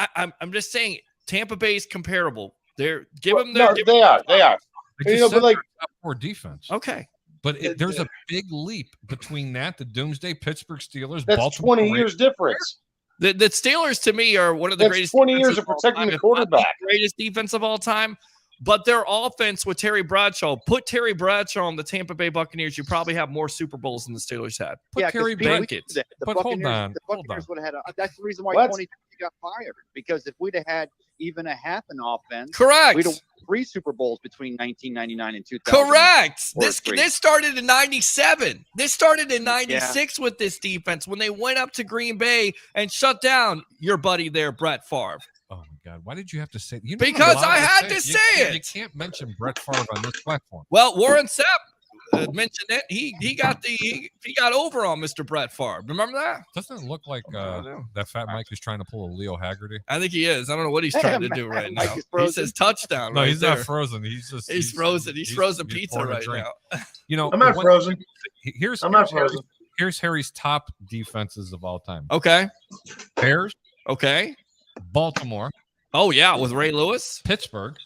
I'm just saying Tampa Bay is comparable. They are. They are. But like poor defense. Okay. But there's a big leap between that, the Doomsday Pittsburgh Steelers. That's Baltimore 20 years difference. The Steelers, to me, are one of the greatest. 20 years of protecting the quarterback. Greatest defense of all time. But their offense with Terry Bradshaw, put Terry Bradshaw on the Tampa Bay Buccaneers, you probably have more Super Bowls than the Steelers had. Put Terry Bradshaw. But hold on. The Buccaneers would have had that's the reason why 20 got fired. Because if we'd have had even a half an offense, correct, we'd have 3 Super Bowls between 1999 and 2000. Correct. This started in 97. This started in 96 with this defense when they went up to Green Bay and shut down your buddy there, Brett Favre. Oh my God! Why did you have to say? Because I had to say it. You can't mention Brett Favre on this platform. Well, Warren Sapp mentioned it. He got over on Mr. Brett Favre. Remember that? Doesn't it look like that fat Mike is trying to pull a Leo Haggerty? I think he is. I don't know what he's trying to do right now. He says touchdown. No, right he's there. not frozen. He's frozen. He's frozen pizza right now. I'm not frozen. I'm not frozen. Here's Harry's top defenses of all time. Okay. Bears. Okay. Baltimore. Oh, yeah, with Ray Lewis. Pittsburgh.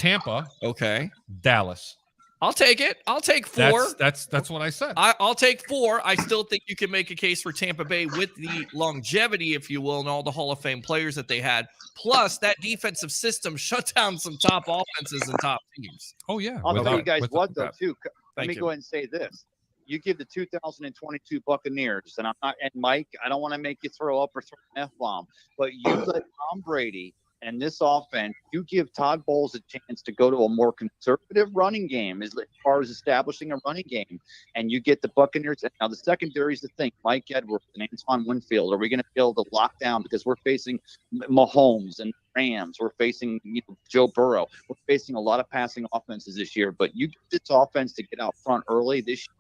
Tampa, Okay. Dallas. I'll take it. I'll take 4. That's what I said. I'll take 4. I still think you can make a case for Tampa Bay with the longevity, if you will, and all the Hall of Fame players that they had. Plus, that defensive system shut down some top offenses and top teams. Oh, yeah. I'll tell you guys what, though, too. Let Thank me you. go ahead and say this. You give the 2022 Buccaneers, and Mike, I don't want to make you throw up or throw an F-bomb, but you let Tom Brady and this offense, you give Todd Bowles a chance to go to a more conservative running game as far as establishing a running game, and you get the Buccaneers. Now, the secondary is the thing. Mike Edwards and Antoine Winfield, are we going to be able to lock down? Because we're facing Mahomes and Rams. We're facing Joe Burrow. We're facing a lot of passing offenses this year, but you get this offense to get out front early this year.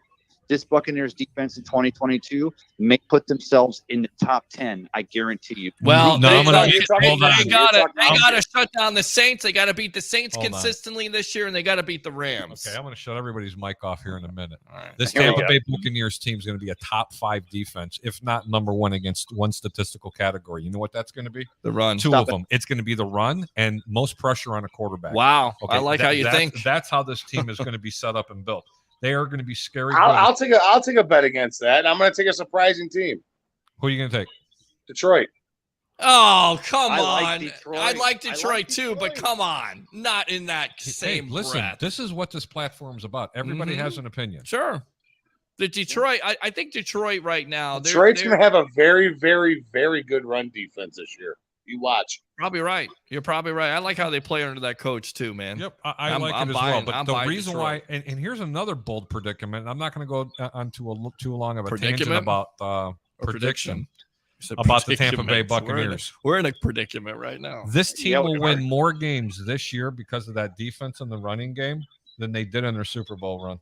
This Buccaneers defense in 2022 may put themselves in the top 10. I guarantee you. Well, no, they gotta shut down the Saints. They gotta beat the Saints consistently this year, and they gotta beat the Rams. Okay, I'm going to shut everybody's mic off here in a minute. All right. This Tampa Bay Buccaneers team is going to be a top 5 defense, if not number 1 against one statistical category. You know what that's going to be? The run. Two of them. It's going to be the run and most pressure on a quarterback. Wow. Okay, I like how you think. That's how this team is going to be set up and built. They are going to be scary. I'll take a bet against that. I'm going to take a surprising team. Who are you going to take? Detroit. Oh, come on. I like Detroit too, but come on. Not in that same listen, breath. this is what this platform's about. Everybody has an opinion. Sure. The Detroit, I think Detroit right now. Detroit's going to have a very, very, very good run defense this year. You watch. Probably right. You're probably right. I like how they play under that coach too, man. Yep, I like it as well. But the reason why, and here's another bold predicament. I'm not going to go onto too long of a tangent about prediction about the Tampa Bay Buccaneers. We're in a predicament right now. This team will win more games this year because of that defense and the running game than they did in their Super Bowl run.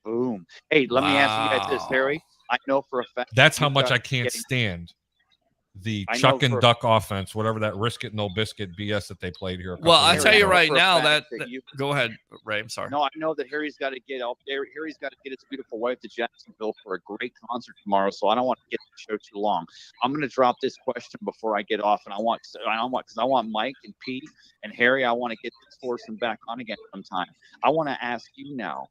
Boom. Hey, let me ask you guys this, Harry. I know for a fact. That's how much I can't stand the Chuck and Duck offense, whatever that risk it, no biscuit BS that they played here. Well, I tell you right now that go ahead, Ray. I'm sorry. No, I know that Harry's got to get out there. Harry's got to get his beautiful wife to Jacksonville for a great concert tomorrow. So I don't want to get the show too long. I'm going to drop this question before I get off, and I want Mike and Pete and Harry. I want to get this foursome back on again sometime. I want to ask you now,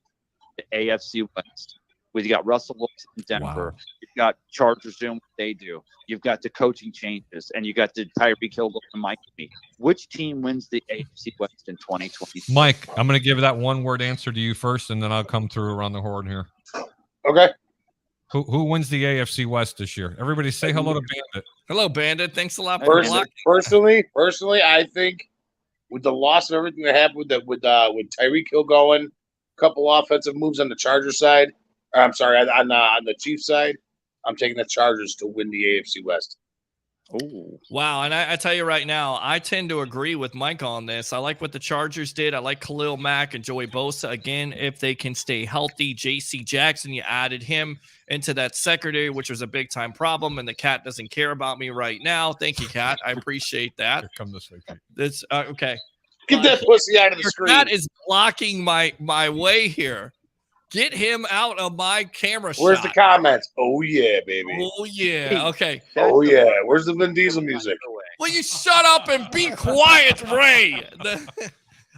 the AFC West. You got Russell Wilson in Denver. Wow. You've got Chargers doing what they do. You've got the coaching changes, and you got the Tyreek Hill going to Miami. Which team wins the AFC West in 2020? Mike, I'm going to give that one-word answer to you first, and then I'll come through around the horn here. Okay. Who wins the AFC West this year? Everybody say hello to Bandit. Hello, Bandit. Thanks a lot for blocking. Personally, I think with the loss of everything that happened with Tyreek Hill going, a couple offensive moves on the Chargers side. I'm sorry, on the Chiefs side, I'm taking the Chargers to win the AFC West. Oh, wow. And I tell you right now, I tend to agree with Mike on this. I like what the Chargers did. I like Khalil Mack and Joey Bosa. Again, if they can stay healthy, J.C. Jackson, you added him into that secondary, which was a big-time problem, and the cat doesn't care about me right now. Thank you, cat. I appreciate that. Here, come this way, Pete. It's okay. Get that pussy out of the screen. That is blocking my way here. Get him out of my camera shot. Where's the comments? Oh, yeah, baby. Oh, yeah. Okay. Oh, yeah. Where's the Vin Diesel music? Will you shut up and be quiet, Ray?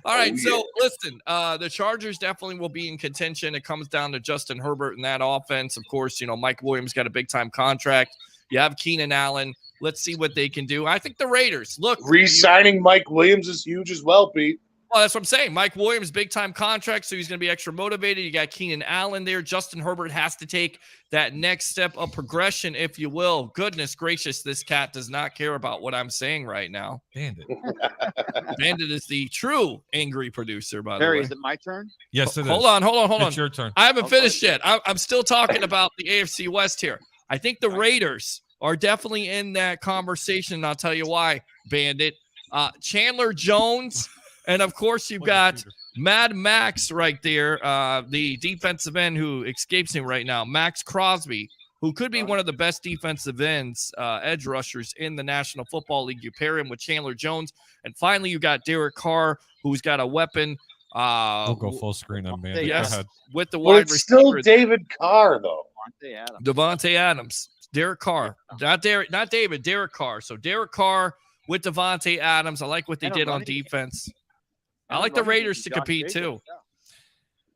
All right. So, listen, the Chargers definitely will be in contention. It comes down to Justin Herbert and that offense. Of course, Mike Williams got a big-time contract. You have Keenan Allen. Let's see what they can do. I think the Raiders, look. Re-signing Mike Williams is huge as well, Pete. Well, that's what I'm saying. Mike Williams, big-time contract, so he's going to be extra motivated. You got Keenan Allen there. Justin Herbert has to take that next step of progression, if you will. Goodness gracious, this cat does not care about what I'm saying right now. Bandit. Bandit is the true angry producer, by the way. Harry, is it my turn? Yes, it is. Hold on. It's your turn. I haven't finished yet. I'm still talking about the AFC West here. I think the Raiders are definitely in that conversation, and I'll tell you why, Bandit. Chandler Jones... And, of course, you've got Mad Max right there, the defensive end who escapes me right now, Max Crosby, who could be one of the best defensive ends, edge rushers in the National Football League. You pair him with Chandler Jones. And finally, you got Derek Carr, who's got a weapon. We'll go full screen on Bandit. Yes, go ahead. with the wide receiver. Still David Carr, though. Devontae Adams. Derek Carr. Not David, Derek Carr. So Derek Carr with Devontae Adams. I like what they did on defense. I like the Raiders to compete too. Yeah.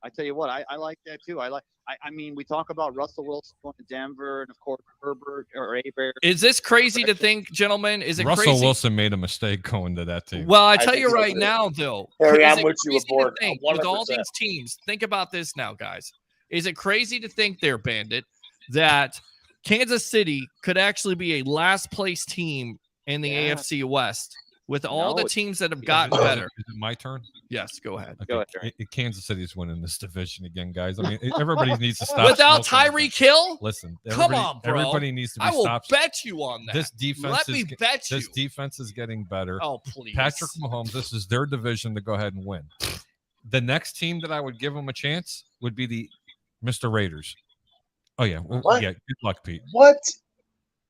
I tell you what, I like that too. I mean, we talk about Russell Wilson going to Denver, and of course Herbert or Bear. Is this crazy to think, gentlemen? Is it Russell crazy? Wilson made a mistake going to that team. Well, I tell you right now, though, Harry, is I'm it with you crazy to aboard. think 100%. with all these teams, think about this now, guys. Is it crazy to think there, Bandit, that Kansas City could actually be a last place team in the AFC West with all the teams that have gotten better? Is it my turn? Yes, go ahead. Go ahead, Terry. Kansas City is winning this division again, guys. I mean, everybody needs to stop. Without smoking. Tyreek Hill? Listen, Come on, bro. Everybody needs to be I will stopped. bet you on that. This defense Let me bet you. This defense is getting better. Oh, please. Patrick Mahomes, this is their division to go ahead and win. The next team that I would give them a chance would be the Mr. Raiders. Oh, yeah. Well, What? yeah. Good luck, Pete. What?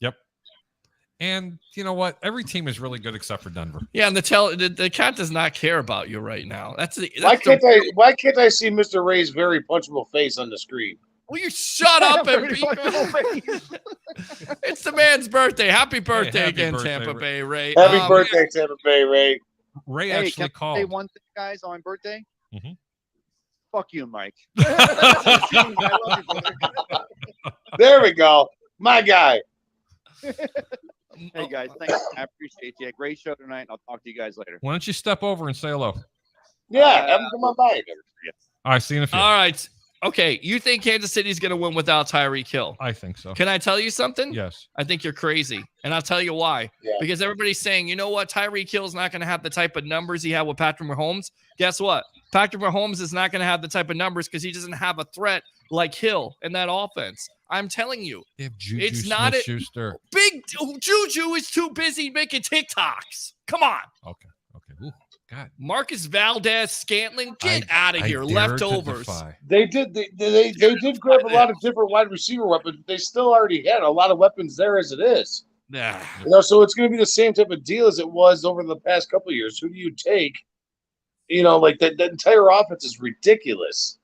Yep. And you know what? Every team is really good except for Denver. Yeah, and the cat does not care about you right now. Why can't I see Mr. Ray's very punchable face on the screen? Will you shut up and be? It's the man's birthday. Happy birthday happy again, birthday, Tampa Bay Ray. Happy birthday, Tampa Bay Ray. Ray Hey, actually can I say called. one thing, guys, on my birthday? Mhm. Fuck you, Mike. I love you, brother. There we go. My guy. Hey, guys, thanks. I appreciate you. Great show tonight. I'll talk to you guys later. Why don't you step over and say hello? Yeah, have him come on by. All right, see you in a few. All right. Okay, you think Kansas City's going to win without Tyreek Hill? I think so. Can I tell you something? Yes. I think you're crazy. And I'll tell you why. Yeah. Because everybody's saying, you know what? Tyreek Hill's not going to have the type of numbers he had with Patrick Mahomes. Guess what? Patrick Mahomes is not going to have the type of numbers because he doesn't have a threat like Hill in that offense. I'm telling you. It's not Schuster. Big Juju is too busy making TikToks. Come on. Okay. Ooh, God. Marcus Valdez, Scantling, get out of here. I dare to Leftovers. defy. They did grab a lot of different wide receiver weapons. But they still already had a lot of weapons there as it is. Nah. You know, so it's going to be the same type of deal as it was over the past couple of years. Who do you take? You know, like the entire offense is ridiculous.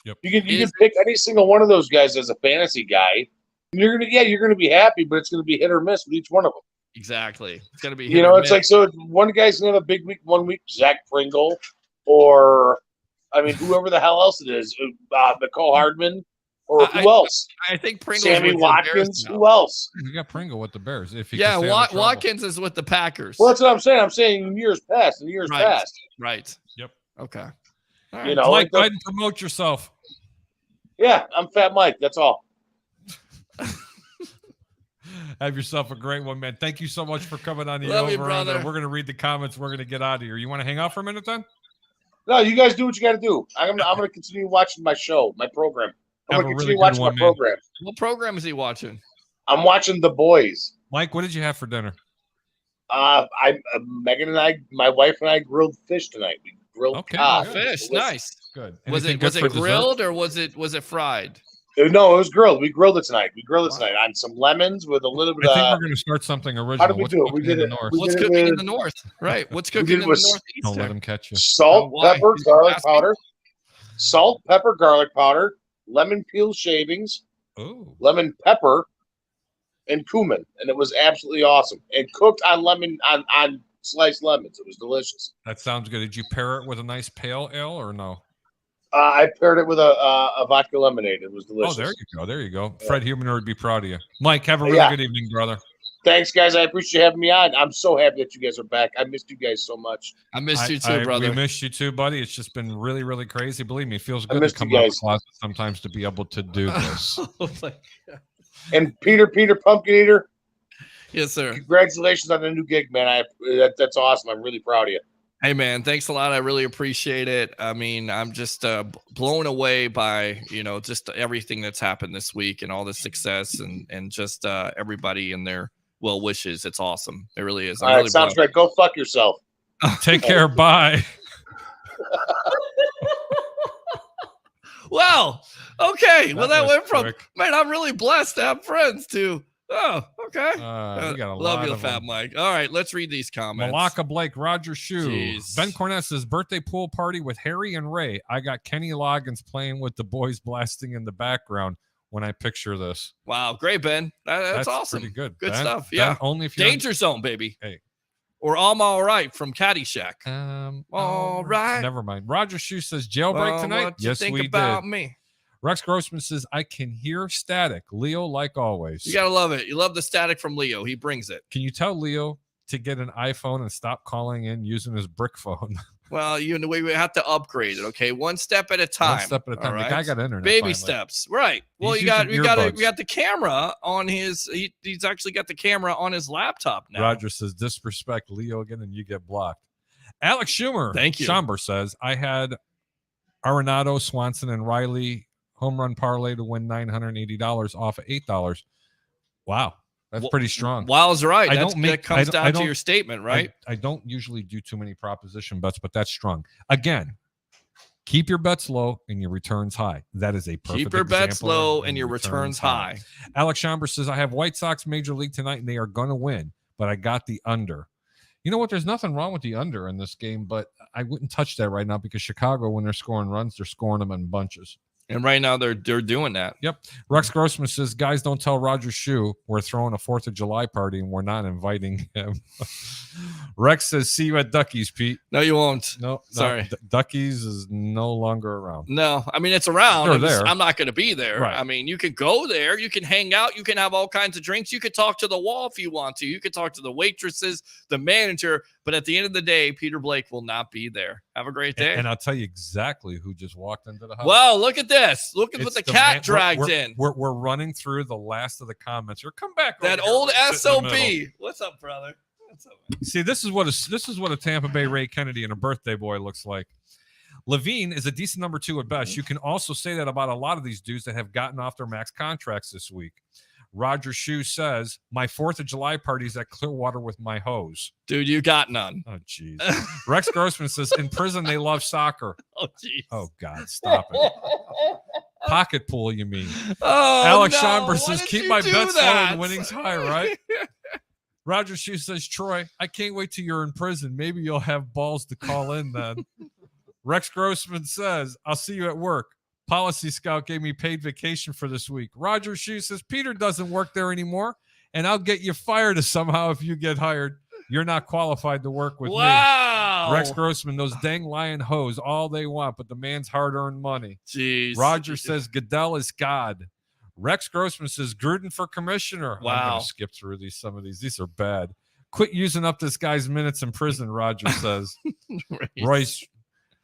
Yep. You can pick any single one of those guys as a fantasy guy. And you're gonna be happy, but it's gonna be hit or miss with each one of them. Exactly. It's going to be You know, it's like, so one guy's gonna have a big week one week, Zach Pringle, or I mean, whoever the hell else it is, Nicole Hardman, or who else? I think Pringle's Sammy with the Bears Watkins. now. Who else? You got Pringle with the Bears. If he Yeah, can stay out of trouble. Watkins is with the Packers. Well, that's what I'm saying. I'm saying in years past. Right. Yep. Okay. All You right. know, Mike like Biden, promote yourself. yeah, I'm Fat Mike. That's all. Have yourself a great one, man. Thank you so much for coming on the Love you, over. brother. We're going to read the comments. We're going to get out of here. You want to hang out for a minute then? No, you guys do what you got to do. I'm gonna continue watching my show, my program. I'm Have gonna a continue really good watching one, my man. program. What program is he watching? I'm watching The Boys. Mike, what did you have for dinner? Megan and I, my wife and I grilled fish tonight. We grilled Okay, cod. good. Fish. Delicious. Nice. Good. Was Anything it good was for it dessert? grilled or was it fried? No, it was grilled. We grilled it tonight. On some lemons with a little bit I think of. we're going to start something original. How did we What's do it? We cooking in did the it. north? We What's did it cooking in with- the north? Right. What's did cooking it in the with- northeast? Don't let there? him catch you. Salt, Why? pepper, Did you garlic ask me? powder. Salt, pepper, garlic powder, lemon peel shavings, Oh, lemon pepper, and cumin, and it was absolutely awesome. And cooked on on sliced lemons. It was delicious. that sounds good. Did you pair it with a nice pale ale or no? I paired it with a vodka lemonade. It was delicious. Oh, there you go. There you go. Fred Humaner would be proud of you. Mike, have a really Yeah. good evening, brother. Thanks, guys. I appreciate you having me on. I'm so happy that you guys are back. I missed you guys so much. I missed you too, brother. We missed you too, buddy. It's just been really, really crazy. Believe me, it feels good to missed come you out of the guys. closet sometimes to be able to do this. Oh my God. And Peter Pumpkin Eater, Yes, sir. congratulations on the new gig, man. That's awesome. I'm really proud of you. Hey, man, thanks a lot. I really appreciate it. I mean, I'm just blown away by, just everything that's happened this week and all the success and just everybody in their well wishes. It's awesome. It really is. All right, sounds great. Go fuck yourself. Take care. Bye. Wow. Okay. Well, that was went from, quick. man, I'm really blessed to have friends to, oh, okay. We got a Love lot you, of Fat them. Mike. All right, let's read these comments. Malaka Blake, Roger Shoe, Jeez. Ben Cornett says birthday pool party with Harry and Ray. I got Kenny Loggins playing with the boys blasting in the background when I picture this. Wow, great, Ben. That's awesome. Pretty good. Good Ben, stuff. Ben, Yeah. only if you're Danger zone, baby. Or I'm all right from Caddyshack. All right. Never mind. Roger Shoe says jailbreak tonight. What you Yes, think we about did. me? Rex Grossman says I can hear static. Leo, like always. You gotta love it. You love the static from Leo. He brings it. Can you tell Leo to get an iPhone and stop calling in using his brick phone? Well, we have to upgrade it. Okay, one step at a time. One step at a time. All The guy got internet. Baby finally. steps. Right. Well, He's we got earbuds. the camera on his. He's actually got the camera on his laptop now. Roger says disrespect Leo again, and you get blocked. Alex Schumer. Thank you. Schomburg says I had Arenado, Swanson, and Riley home run parlay to win $980 off of $8. Wow, that's pretty strong. Wild's right. That comes down to your statement, right? I don't usually do too many proposition bets, but that's strong. Again, keep your bets low and your returns high. That is a perfect Keep your bets example low of and your returns high. Alex Schomburg says I have White Sox Major League tonight and they are going to win, but I got the under. You know what? There's nothing wrong with the under in this game, but I wouldn't touch that right now because Chicago, when they're scoring runs, they're scoring them in bunches. And right now they're doing that. Yep. Rex Grossman says, guys, don't tell Roger Shoe we're throwing a 4th of July party and we're not inviting him. Rex says, see you at Ducky's, Pete. No, you won't. No, sorry. Ducky's is no longer around. No, I mean, it's around. They're there. I'm not going to be there. Right. I mean, you can go there. You can hang out. You can have all kinds of drinks. You could talk to the wall if you want to. You could talk to the waitresses, the manager. But at the end of the day, Peter Blake will not be there. Have a great day. And I'll tell you exactly who just walked into the house. Wow, look at this. Look at It's what the the cat man- dragged in. We're running through the last of the comments. Or come back. That over here. old We're sitting in the middle. SOB. What's up, brother? What's up, man? See, this is what a Tampa Bay Ray Kennedy and a birthday boy looks like. Levine is a decent number 2 at best. You can also say that about a lot of these dudes that have gotten off their max contracts this week. Roger Shoe says, my 4th of July party's at Clearwater with my hose. Dude, you got none. Oh, jeez. Rex Grossman says, in prison, they love soccer. Oh, jeez. Oh, God, stop it. Pocket pool, you mean? Oh, Alex no. Schomburg Why says, did keep you my do bets low that? and winnings high, right? Roger Shoe says, Troy, I can't wait till you're in prison. Maybe you'll have balls to call in then. Rex Grossman says, I'll see you at work. Policy Scout gave me paid vacation for this week. Roger Shoe says, Peter doesn't work there anymore, and I'll get you fired somehow if you get hired. You're not qualified to work with me. Rex Grossman, those dang lion hoes, all they want, but the man's hard-earned money. Jeez. Roger says, Goodell is God. Rex Grossman says, Gruden for commissioner. I'm Wow. going to skip through some of these. These are bad. Quit using up this guy's minutes in prison, Roger says. Royce.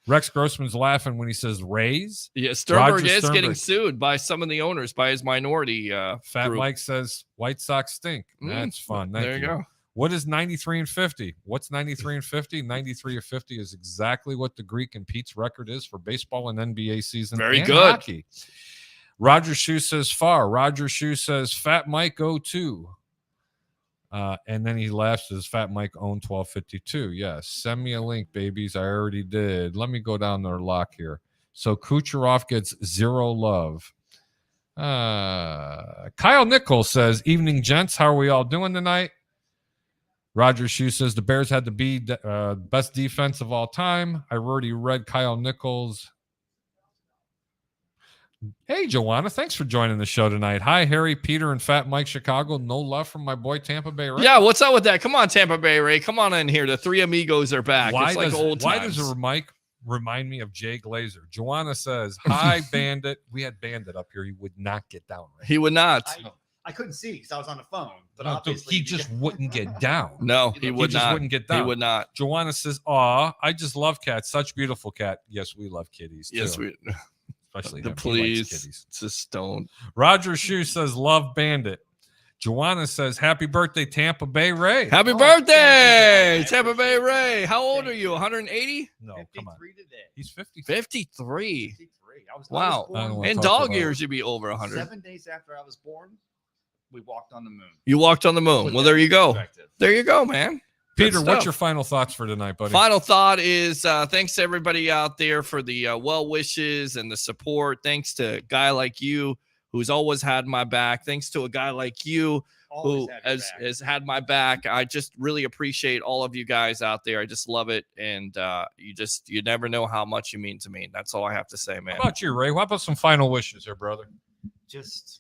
Rex Grossman's laughing when he says raise. Yeah, Sternberg Roger is Sternberg. getting sued by some of the owners, by his minority Fat group. Mike says White Sox stink. That's fun. Thank There you go. What is 93 and 50? What's 93 and 50? 93 or 50 is exactly what the Greek and Pete's record is for baseball and NBA season. Very and good. Hockey. Roger Shoe says far. Roger Shoe says Fat Mike 02. And then he laughs as Fat Mike owned 1252. Yes. Send me a link, babies. I already did. Let me go down their lock here. So Kucherov gets 0 love. Kyle Nichols says, evening, gents. How are we all doing tonight? Roger Shoe says the Bears had to be best defense of all time. I already read Kyle Nichols. Hey, Joanna, thanks for joining the show tonight. Hi, Harry, Peter, and Fat Mike Chicago. No love from my boy Tampa Bay Ray. Yeah, what's up with that? Come on, Tampa Bay Ray. Come on in here. The three amigos are back. Why it's like old why times. does Mike remind me of Jay Glazer? Joanna says, hi, Bandit. We had Bandit up here. He would not get down. Right? He would not. I couldn't see because I was on the phone. But No, dude, obviously he just wouldn't get down. No, he would just not. wouldn't get down. He would not. Joanna says, aw, I just love cats. Such beautiful cat. Yes, we love kitties. Yes, too. we. Especially The him. He likes please, kitties. just don't. Roger Shoe says, love Bandit. Joanna says, happy birthday, Tampa Bay Ray. Happy birthday, Tampa Bay Ray. How old are you? 180? No, come on. 53 today. He's 50. 53. 53. I was Wow. I was I don't born wanna In talk dog about years, you'd be over 100. 7 days after I was born. We walked on the moon. You walked on the moon. Put Well, that there you in go. perspective. There you go, man. Peter, Good what's stuff. your final thoughts for tonight, buddy? Final thought is thanks to everybody out there for the well wishes and the support. Thanks to a guy like you who's always had my back. Thanks to a guy like you Always who had your back. has had my back. I just really appreciate all of you guys out there. I just love it. And you never know how much you mean to me. That's all I have to say, man. How about you, Ray? What about some final wishes here, brother? Just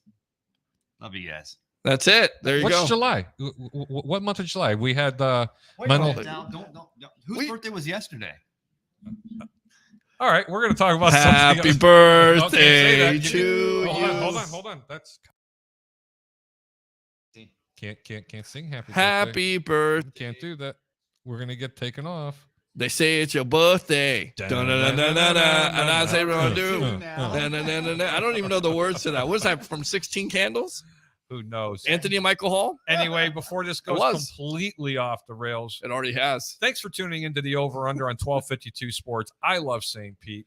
love you guys. That's it. There you What's go. July? What month of July? We had Wait, mental. don't. Whose birthday was yesterday? All right, we're going to talk about Happy something else. birthday Okay, to you. Hold on. That's can't sing happy birthday. Happy birthday. Can't do that. We're going to get taken off. They say it's your birthday. Da-na-na-na-na-na. And I say, what I do. Da-na-na-na-na. I don't even know the words to that. What is that from 16 Candles? Who knows? Anthony and Michael Hall? Anyway, before this goes completely off the rails, It already has. thanks for tuning into the Over-Under on 1252 Sports. I love St. Pete.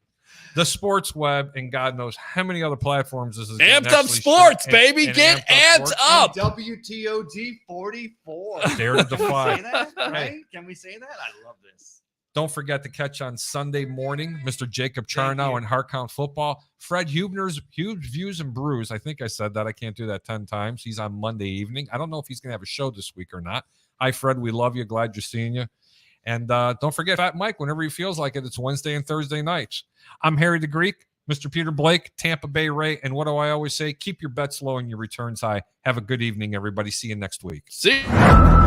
The Sports Web, and God knows how many other platforms this is. Amped Up Sports, baby. Get amped up. WTOG 44. Dare to defy. Can we say that? Right? Hey. Can we say that? I love this. Don't forget to catch on Sunday morning, Mr. Jacob Charnow and Heart Count Football. Fred Hubner's Huge Views and Brews. I think I said that. I can't do that 10 times. He's on Monday evening. I don't know if he's going to have a show this week or not. Hi, Fred. We love you. Glad you're seeing you. And don't forget Fat Mike whenever he feels like it. It's Wednesday and Thursday nights. I'm Harry the Greek, Mr. Peter Blake, Tampa Bay Ray. And what do I always say? Keep your bets low and your returns high. Have a good evening, everybody. See you next week. See you.